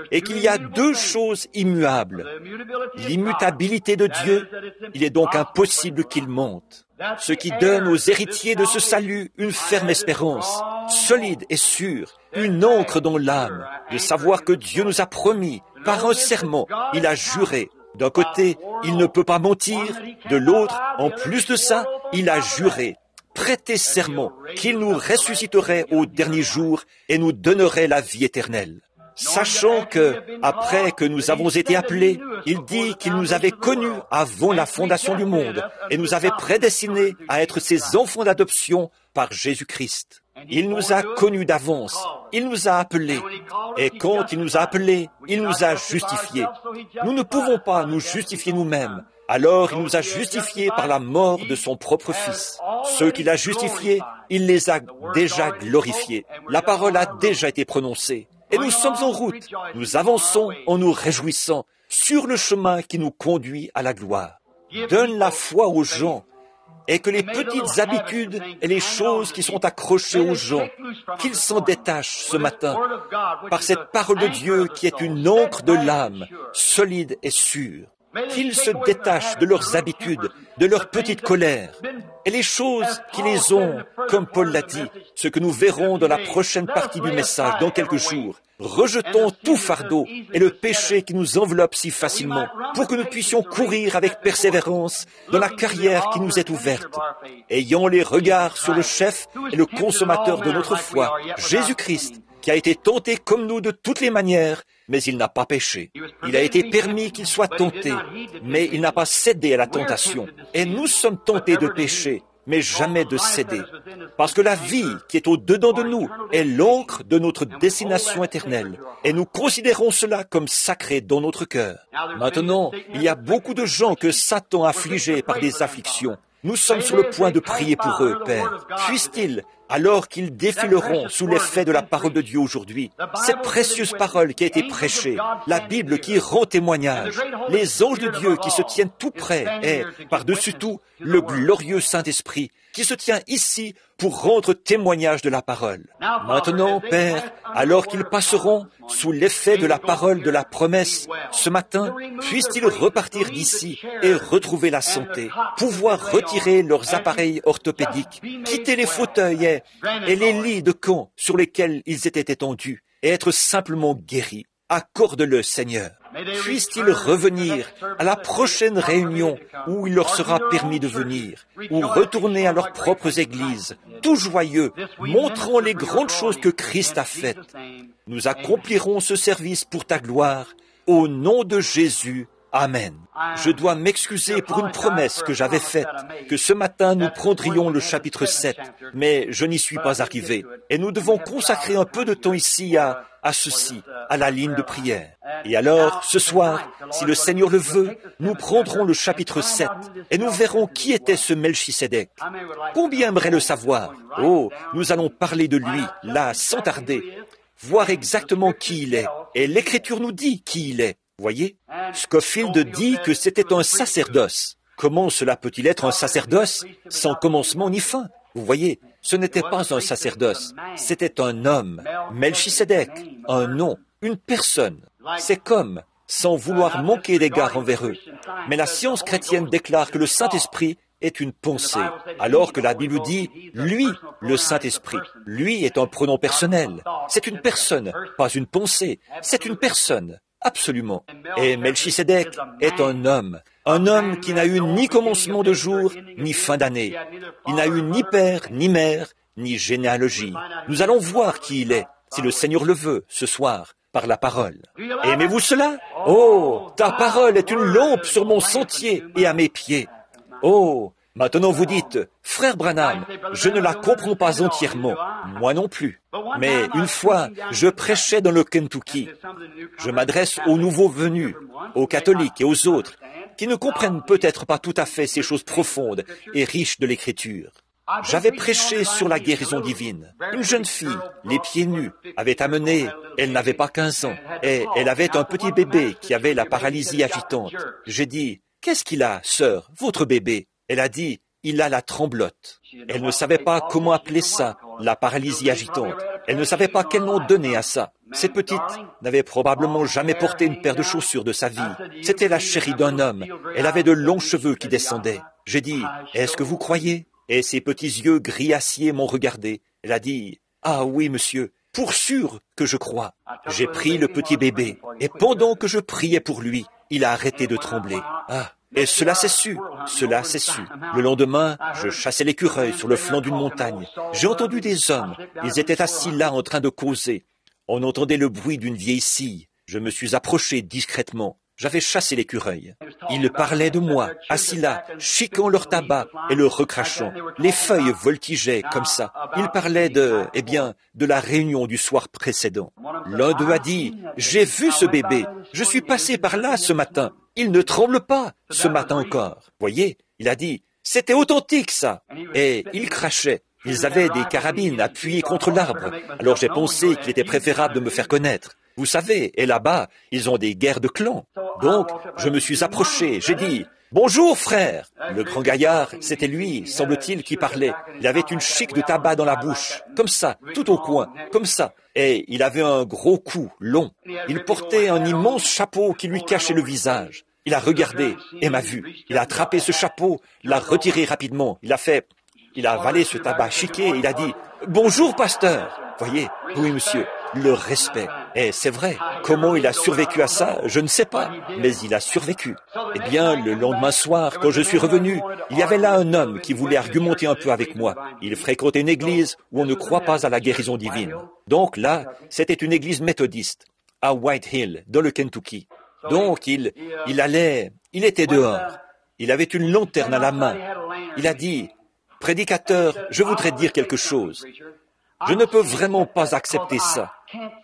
et qu'il y a deux choses immuables. L'immutabilité de Dieu, il est donc impossible qu'il monte. Ce qui donne aux héritiers de ce salut une ferme espérance, solide et sûre, une ancre dans l'âme, de savoir que Dieu nous a promis, par un serment, il a juré. D'un côté, il ne peut pas mentir, de l'autre, en plus de ça, il a juré, prêté serment, qu'il nous ressusciterait au dernier jour et nous donnerait la vie éternelle. sachant que, après que nous avons été appelés, il dit qu'il nous avait connus avant la fondation du monde et nous avait prédestinés à être ses enfants d'adoption par Jésus-Christ. Il nous a connus d'avance, il nous a appelés, et quand il nous a appelés, il nous a justifiés. Nous ne pouvons pas nous justifier nous-mêmes. Alors il nous a justifiés par la mort de son propre Fils. Ceux qu'il a justifiés, il les a déjà glorifiés. La parole a déjà été prononcée. Et nous sommes en route. Nous avançons en nous réjouissant sur le chemin qui nous conduit à la gloire. Donne la foi aux gens et que les petites habitudes et les choses qui sont accrochées aux gens, qu'ils s'en détachent ce matin par cette parole de Dieu qui est une encre de l'âme, solide et sûre. Qu'ils se détachent de leurs habitudes, de leur petite colère, et les choses qui les ont, comme Paul l'a dit, ce que nous verrons dans la prochaine partie du message, dans quelques jours. Rejetons tout fardeau et le péché qui nous enveloppe si facilement, pour que nous puissions courir avec persévérance dans la carrière qui nous est ouverte, ayant les regards sur le chef et le consommateur de notre foi, Jésus-Christ, qui a été tenté comme nous de toutes les manières, mais il n'a pas péché. Il a été permis qu'il soit tenté, mais il n'a pas cédé à la tentation. Et nous sommes tentés de pécher, mais jamais de céder. Parce que la vie qui est au-dedans de nous est l'encre de notre destination éternelle. Et nous considérons cela comme sacré dans notre cœur. Maintenant, il y a beaucoup de gens que Satan a affligés par des afflictions. Nous sommes sur le point de prier pour eux, Père. Puisse-t-il, alors qu'ils défileront sous l'effet de la parole de Dieu aujourd'hui, cette précieuse parole qui a été prêchée, la Bible qui rend témoignage, les anges de Dieu qui se tiennent tout près et, par-dessus tout, le glorieux Saint-Esprit qui se tient ici pour rendre témoignage de la parole. Maintenant, Père, alors qu'ils passeront sous l'effet de la parole de la promesse, ce matin, puissent-ils repartir d'ici et retrouver la santé, pouvoir retirer leurs appareils orthopédiques, quitter les fauteuils et les lits de camp sur lesquels ils étaient étendus, et être simplement guéris. Accorde-le, Seigneur. Puissent-ils revenir à la prochaine réunion où il leur sera permis de venir, ou retourner à leurs propres églises, tout joyeux, montrant les grandes choses que Christ a faites. Nous accomplirons ce service pour ta gloire, au nom de Jésus. Amen. Je dois m'excuser pour une promesse que j'avais faite, que ce matin nous prendrions le chapitre 7, mais je n'y suis pas arrivé. Et nous devons consacrer un peu de temps ici à ceci, à la ligne de prière. Et alors, ce soir, si le Seigneur le veut, nous prendrons le chapitre 7 et nous verrons qui était ce Melchisédek. Combien aimerait le savoir? Oh, nous allons parler de lui, là, sans tarder, voir exactement qui il est. Et l'Écriture nous dit qui il est. Voyez, Scofield dit que c'était un sacerdoce. Comment cela peut-il être un sacerdoce sans commencement ni fin? Vous voyez, ce n'était pas un sacerdoce, c'était un homme, Melchisédek, un nom, une personne. C'est comme, sans vouloir manquer d'égard envers eux. Mais la science chrétienne déclare que le Saint-Esprit est une pensée, alors que la Bible dit, lui, le Saint-Esprit, lui est un pronom personnel. C'est une personne, pas une pensée, c'est une personne. Absolument. Et Melchisédek est un homme qui n'a eu ni commencement de jour, ni fin d'année. Il n'a eu ni père, ni mère, ni généalogie. Nous allons voir qui il est, si le Seigneur le veut, ce soir, par la parole. Aimez-vous cela? Oh, ta parole est une lampe sur mon sentier et à mes pieds. Oh, maintenant vous dites, frère Branham, je ne la comprends pas entièrement, moi non plus. Mais une fois, je prêchais dans le Kentucky. Je m'adresse aux nouveaux venus, aux catholiques et aux autres, qui ne comprennent peut-être pas tout à fait ces choses profondes et riches de l'Écriture. J'avais prêché sur la guérison divine. Une jeune fille, les pieds nus, avait amené, elle n'avait pas 15 ans, et elle avait un petit bébé qui avait la paralysie agitante. J'ai dit, qu'est-ce qu'il a, sœur, votre bébé? Elle a dit, il a la tremblote. Elle ne savait pas comment appeler ça, la paralysie agitante. Elle ne savait pas quel nom donner à ça. Cette petite n'avait probablement jamais porté une paire de chaussures de sa vie. C'était la chérie d'un homme. Elle avait de longs cheveux qui descendaient. J'ai dit, est-ce que vous croyez? Et ses petits yeux gris acier m'ont regardé. Elle a dit, ah oui, monsieur, pour sûr que je crois. J'ai pris le petit bébé, et pendant que je priais pour lui, il a arrêté de trembler. Ah! Et cela s'est su, cela s'est su. Le lendemain, je chassais l'écureuil sur le flanc d'une montagne. J'ai entendu des hommes, ils étaient assis là en train de causer. On entendait le bruit d'une vieille scie. Je me suis approché discrètement. J'avais chassé l'écureuil. Ils parlaient de moi, assis là, chiquant leur tabac et le recrachant. Les feuilles voltigeaient comme ça. Ils parlaient de la réunion du soir précédent. L'un d'eux a dit, « J'ai vu ce bébé. Je suis passé par là ce matin. Il ne tremble pas, ce matin encore. » Voyez, il a dit, « C'était authentique, ça. » Et ils crachaient. Ils avaient des carabines appuyées contre l'arbre. Alors j'ai pensé qu'il était préférable de me faire connaître. Vous savez, et là-bas, ils ont des guerres de clans. Donc, je me suis approché, j'ai dit, « Bonjour, frère !» Le grand gaillard, c'était lui, semble-t-il, qui parlait. Il avait une chique de tabac dans la bouche, comme ça, tout au coin, comme ça. Et il avait un gros cou, long. Il portait un immense chapeau qui lui cachait le visage. Il a regardé et m'a vu. Il a attrapé ce chapeau, l'a retiré rapidement. Il a avalé ce tabac chiqué et il a dit, « Bonjour, pasteur !» Voyez, oui, monsieur, le respect. Et c'est vrai, comment il a survécu à ça, je ne sais pas, mais il a survécu. Eh bien, le lendemain soir, quand je suis revenu, il y avait là un homme qui voulait argumenter un peu avec moi. Il fréquentait une église où on ne croit pas à la guérison divine. Donc là, c'était une église méthodiste, à White Hill, dans le Kentucky. Donc il était dehors. Il avait une lanterne à la main. Il a dit, « Prédicateur, je voudrais dire quelque chose. Je ne peux vraiment pas accepter ça,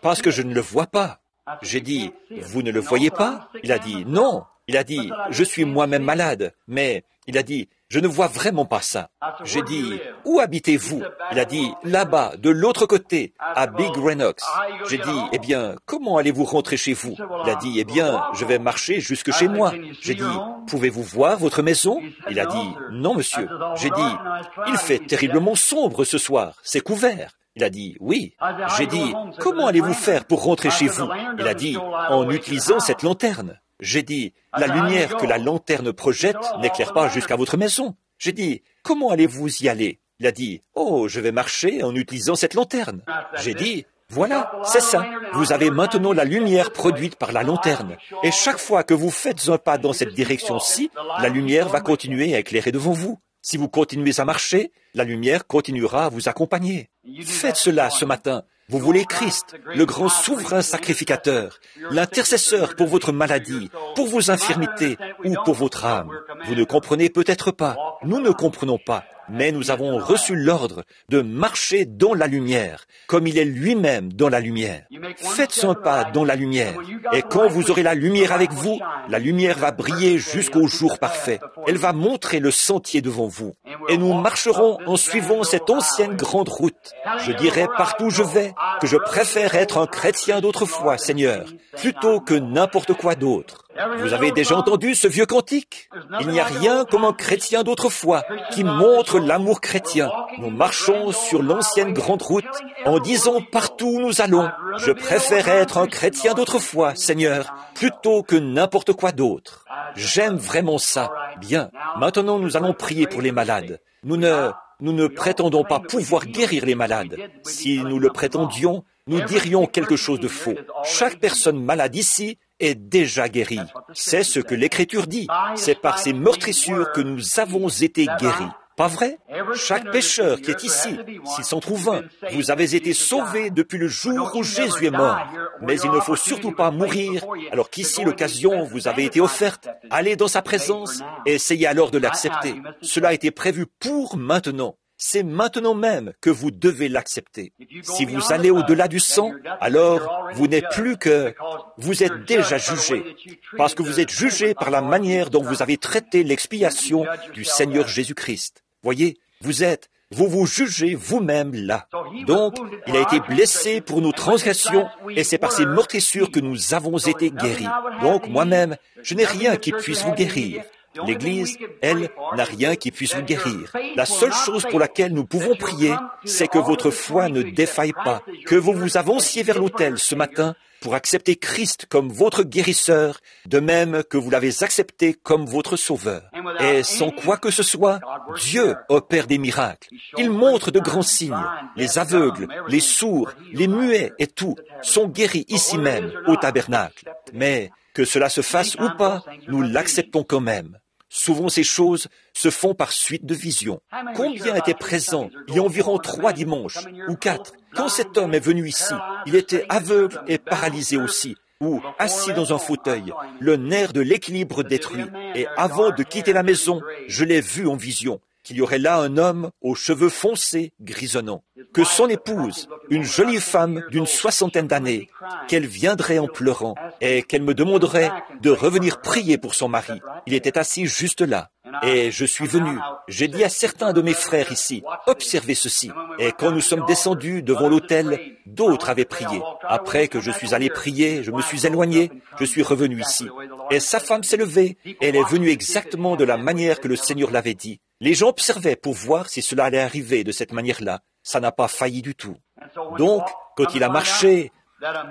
parce que je ne le vois pas. » J'ai dit, « Vous ne le voyez pas ?» Il a dit, « Non. » Il a dit, « Je suis moi-même malade. » Mais il a dit, « Je ne vois vraiment pas ça. » J'ai dit, « Où habitez-vous ?» Il a dit, « Là-bas, de l'autre côté, à Big Renox. » J'ai dit, « Eh bien, comment allez-vous rentrer chez vous ?» Il a dit, « Eh bien, je vais marcher jusque chez moi. » J'ai dit, « Pouvez-vous voir votre maison ?» Il a dit, « Non, monsieur. » J'ai dit, « Il fait terriblement sombre ce soir. C'est couvert. » Il a dit, « Oui. » J'ai dit, « Comment allez-vous faire pour rentrer chez vous ?» Il a dit, « En utilisant cette lanterne. » J'ai dit, « La lumière que la lanterne projette n'éclaire pas jusqu'à votre maison. » J'ai dit, « Comment allez-vous y aller ?» Il a dit, « Oh, je vais marcher en utilisant cette lanterne. » J'ai dit, « Voilà, c'est ça. Vous avez maintenant la lumière produite par la lanterne. Et chaque fois que vous faites un pas dans cette direction-ci, la lumière va continuer à éclairer devant vous. Si vous continuez à marcher, la lumière continuera à vous accompagner. Faites cela ce matin. Vous voulez Christ, le grand souverain sacrificateur, l'intercesseur pour votre maladie, pour vos infirmités ou pour votre âme. Vous ne comprenez peut-être pas. Nous ne comprenons pas. Mais nous avons reçu l'ordre de marcher dans la lumière, comme il est lui-même dans la lumière. Faites un pas dans la lumière, et quand vous aurez la lumière avec vous, la lumière va briller jusqu'au jour parfait. Elle va montrer le sentier devant vous. Et nous marcherons en suivant cette ancienne grande route. Je dirai partout où je vais que je préfère être un chrétien d'autrefois, Seigneur, plutôt que n'importe quoi d'autre. Vous avez déjà entendu ce vieux cantique? Il n'y a rien comme un chrétien d'autrefois qui montre l'amour chrétien. Nous marchons sur l'ancienne grande route en disant partout où nous allons, je préfère être un chrétien d'autrefois, Seigneur, plutôt que n'importe quoi d'autre. J'aime vraiment ça. Bien, maintenant nous allons prier pour les malades. Nous ne prétendons pas pouvoir guérir les malades. Si nous le prétendions, nous dirions quelque chose de faux. Chaque personne malade ici est déjà guérie. C'est ce que l'Écriture dit. C'est par ces meurtrissures que nous avons été guéris. Pas vrai? Chaque pécheur qui est ici, s'il s'en trouve un, vous avez été sauvés depuis le jour où Jésus est mort. Mais il ne faut surtout pas mourir, alors qu'ici l'occasion vous avait été offerte. Allez dans sa présence et essayez alors de l'accepter. Cela a été prévu pour maintenant. C'est maintenant même que vous devez l'accepter. Si vous allez au-delà du sang, alors vous n'êtes plus que... Vous êtes déjà jugé, parce que vous êtes jugé par la manière dont vous avez traité l'expiation du Seigneur Jésus-Christ. Voyez, vous vous jugez vous-même là. Donc, il a été blessé pour nos transgressions, et c'est par ces meurtrissures que nous avons été guéris. Donc, moi-même, je n'ai rien qui puisse vous guérir. L'Église, elle, n'a rien qui puisse vous guérir. La seule chose pour laquelle nous pouvons prier, c'est que votre foi ne défaille pas, que vous vous avanciez vers l'autel ce matin pour accepter Christ comme votre guérisseur, de même que vous l'avez accepté comme votre sauveur. Et sans quoi que ce soit, Dieu opère des miracles. Il montre de grands signes. Les aveugles, les sourds, les muets et tout sont guéris ici même, au tabernacle. Mais que cela se fasse ou pas, nous l'acceptons quand même. Souvent ces choses se font par suite de visions. Combien étaient présents il y a environ 3 dimanches ou 4, quand cet homme est venu ici? Il était aveugle et paralysé aussi, ou assis dans un fauteuil, le nerf de l'équilibre détruit. Et avant de quitter la maison, je l'ai vu en vision, qu'il y aurait là un homme aux cheveux foncés, grisonnants, que son épouse, une jolie femme d'une 60aine d'années, qu'elle viendrait en pleurant et qu'elle me demanderait de revenir prier pour son mari. Il était assis juste là. Et je suis venu. J'ai dit à certains de mes frères ici, observez ceci. Et quand nous sommes descendus devant l'autel, d'autres avaient prié. Après que je suis allé prier, je me suis éloigné, je suis revenu ici. Et sa femme s'est levée, et elle est venue exactement de la manière que le Seigneur l'avait dit. Les gens observaient pour voir si cela allait arriver de cette manière-là. Ça n'a pas failli du tout. Donc, quand il a marché,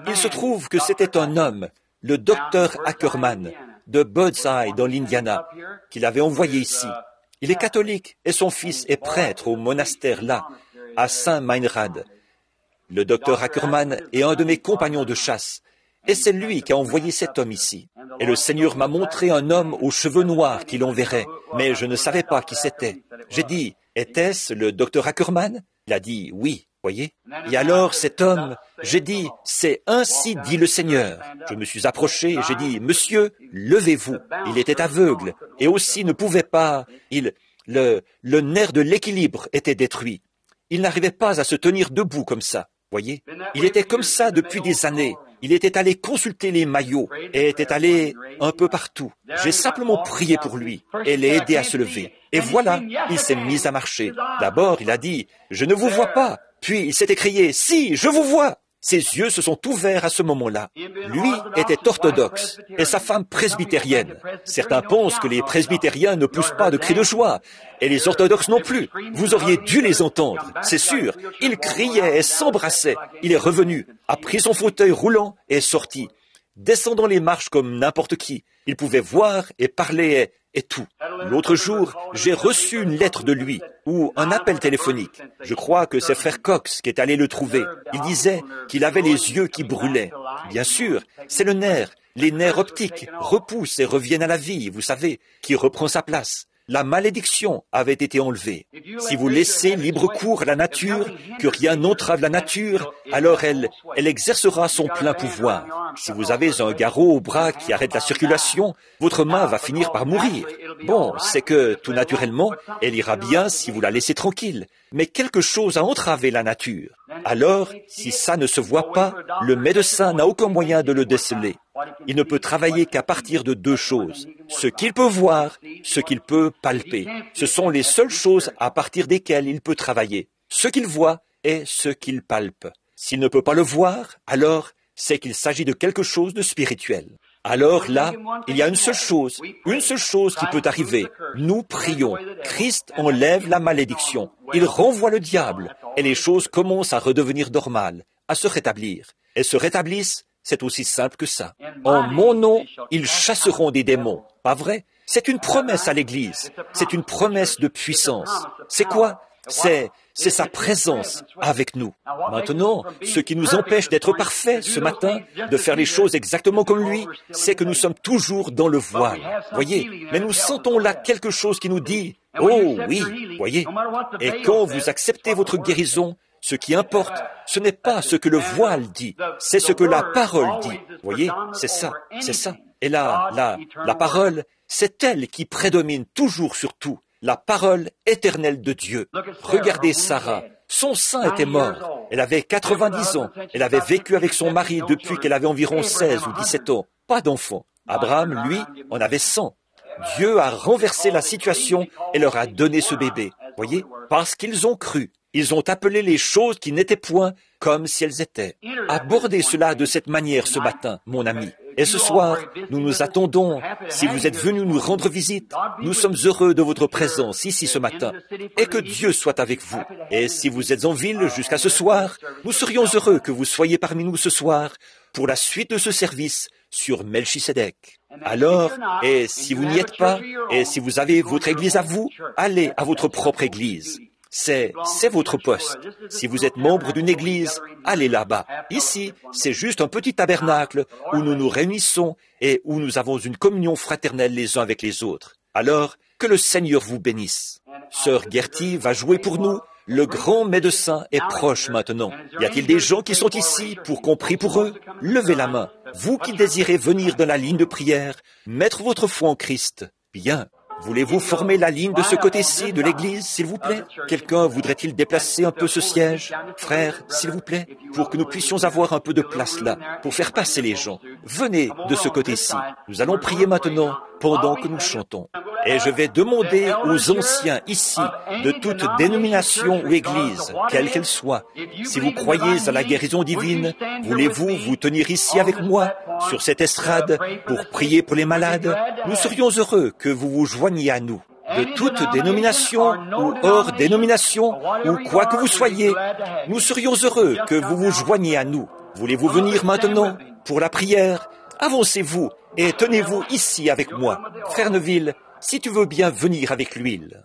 il se trouve que c'était un homme, le docteur Ackerman, de Birdseye dans l'Indiana, qu'il avait envoyé ici. Il est catholique et son fils est prêtre au monastère là, à Saint-Meinrad. Le docteur Ackerman est un de mes compagnons de chasse, et c'est lui qui a envoyé cet homme ici. Et le Seigneur m'a montré un homme aux cheveux noirs qu'il enverrait, mais je ne savais pas qui c'était. J'ai dit, était-ce le docteur Ackerman? Il a dit, oui. Voyez? Et alors cet homme, j'ai dit, c'est ainsi dit le Seigneur. Je me suis approché et j'ai dit, monsieur, levez-vous. Il était aveugle et aussi ne pouvait pas, le nerf de l'équilibre était détruit. Il n'arrivait pas à se tenir debout comme ça. Voyez? Il était comme ça depuis des années. Il était allé consulter les maillots et était allé un peu partout. J'ai simplement prié pour lui et l'ai aidé à se lever. Et voilà, il s'est mis à marcher. D'abord, il a dit, « Je ne vous vois pas ». Puis il s'est écrié, « Si, je vous vois ». Ses yeux se sont ouverts à ce moment-là. Lui était orthodoxe et sa femme presbytérienne. Certains pensent que les presbytériens ne poussent pas de cris de joie, et les orthodoxes non plus. Vous auriez dû les entendre, c'est sûr. Il criait et s'embrassait. Il est revenu, a pris son fauteuil roulant et est sorti, descendant les marches comme n'importe qui. Il pouvait voir et parler et tout. L'autre jour, j'ai reçu une lettre de lui, ou un appel téléphonique. Je crois que c'est frère Cox qui est allé le trouver. Il disait qu'il avait les yeux qui brûlaient. Bien sûr, c'est le nerf. Les nerfs optiques repoussent et reviennent à la vie, vous savez, qui reprend sa place. La malédiction avait été enlevée. Si vous laissez libre cours à la nature, que rien n'entrave la nature, alors elle exercera son plein pouvoir. Si vous avez un garrot au bras qui arrête la circulation, votre main va finir par mourir. Bon, c'est que, tout naturellement, elle ira bien si vous la laissez tranquille. Mais quelque chose a entravé la nature. Alors, si ça ne se voit pas, le médecin n'a aucun moyen de le déceler. Il ne peut travailler qu'à partir de 2 choses. Ce qu'il peut voir, ce qu'il peut palper. Ce sont les seules choses à partir desquelles il peut travailler. Ce qu'il voit et ce qu'il palpe. S'il ne peut pas le voir, alors c'est qu'il s'agit de quelque chose de spirituel. Alors là, il y a une seule chose qui peut arriver. Nous prions. Christ enlève la malédiction. Il renvoie le diable. Et les choses commencent à redevenir normales, à se rétablir. Elles se rétablissent, c'est aussi simple que ça. En mon nom, ils chasseront des démons. Pas vrai? C'est une promesse à l'Église. C'est une promesse de puissance. C'est quoi? C'est sa présence avec nous. Maintenant, ce qui nous empêche d'être parfaits ce matin, de faire les choses exactement comme lui, c'est que nous sommes toujours dans le voile. Voyez? Mais nous sentons là quelque chose qui nous dit, « Oh oui, voyez? » Et quand vous acceptez votre guérison, ce qui importe, ce n'est pas ce que le voile dit, c'est ce que la parole dit. Voyez? C'est ça. Et là, la parole, c'est elle qui prédomine toujours sur tout. La parole éternelle de Dieu. Regardez Sarah. Son sein était mort. Elle avait 90 ans. Elle avait vécu avec son mari depuis qu'elle avait environ 16 ou 17 ans. Pas d'enfant. Abraham, lui, en avait 100. Dieu a renversé la situation et leur a donné ce bébé. Voyez? Parce qu'ils ont cru. Ils ont appelé les choses qui n'étaient point comme si elles étaient. Abordez cela de cette manière ce matin, mon ami. Et ce soir, nous nous attendons, si vous êtes venus nous rendre visite, nous sommes heureux de votre présence ici ce matin, et que Dieu soit avec vous. Et si vous êtes en ville jusqu'à ce soir, nous serions heureux que vous soyez parmi nous ce soir pour la suite de ce service sur Melchisedec. Alors, et si vous n'y êtes pas, et si vous avez votre église à vous, allez à votre propre église. C'est votre poste. Si vous êtes membre d'une église, allez là-bas. Ici, c'est juste un petit tabernacle où nous nous réunissons et où nous avons une communion fraternelle les uns avec les autres. Alors, que le Seigneur vous bénisse. Sœur Gertie va jouer pour nous. Le grand médecin est proche maintenant. Y a-t-il des gens qui sont ici pour qu'on prie pour eux? Levez la main. Vous qui désirez venir dans la ligne de prière, mettre votre foi en Christ. Bien. Voulez-vous former la ligne de ce côté-ci de l'église, s'il vous plaît? Quelqu'un voudrait-il déplacer un peu ce siège? Frère, s'il vous plaît, pour que nous puissions avoir un peu de place là, pour faire passer les gens. Venez de ce côté-ci. Nous allons prier maintenant, pendant que nous chantons. Et je vais demander aux anciens ici, de toute dénomination ou église, quelle qu'elle soit, si vous croyez à la guérison divine, voulez-vous vous tenir ici avec moi, sur cette estrade, pour prier pour les malades? Nous serions heureux que vous vous joigniez à nous. De toute dénomination ou hors dénomination, ou quoi que vous soyez, nous serions heureux que vous vous joigniez à nous. Voulez-vous venir maintenant pour la prière? Avancez-vous et tenez-vous ici avec moi. Frère Neville, si tu veux bien venir avec l'huile.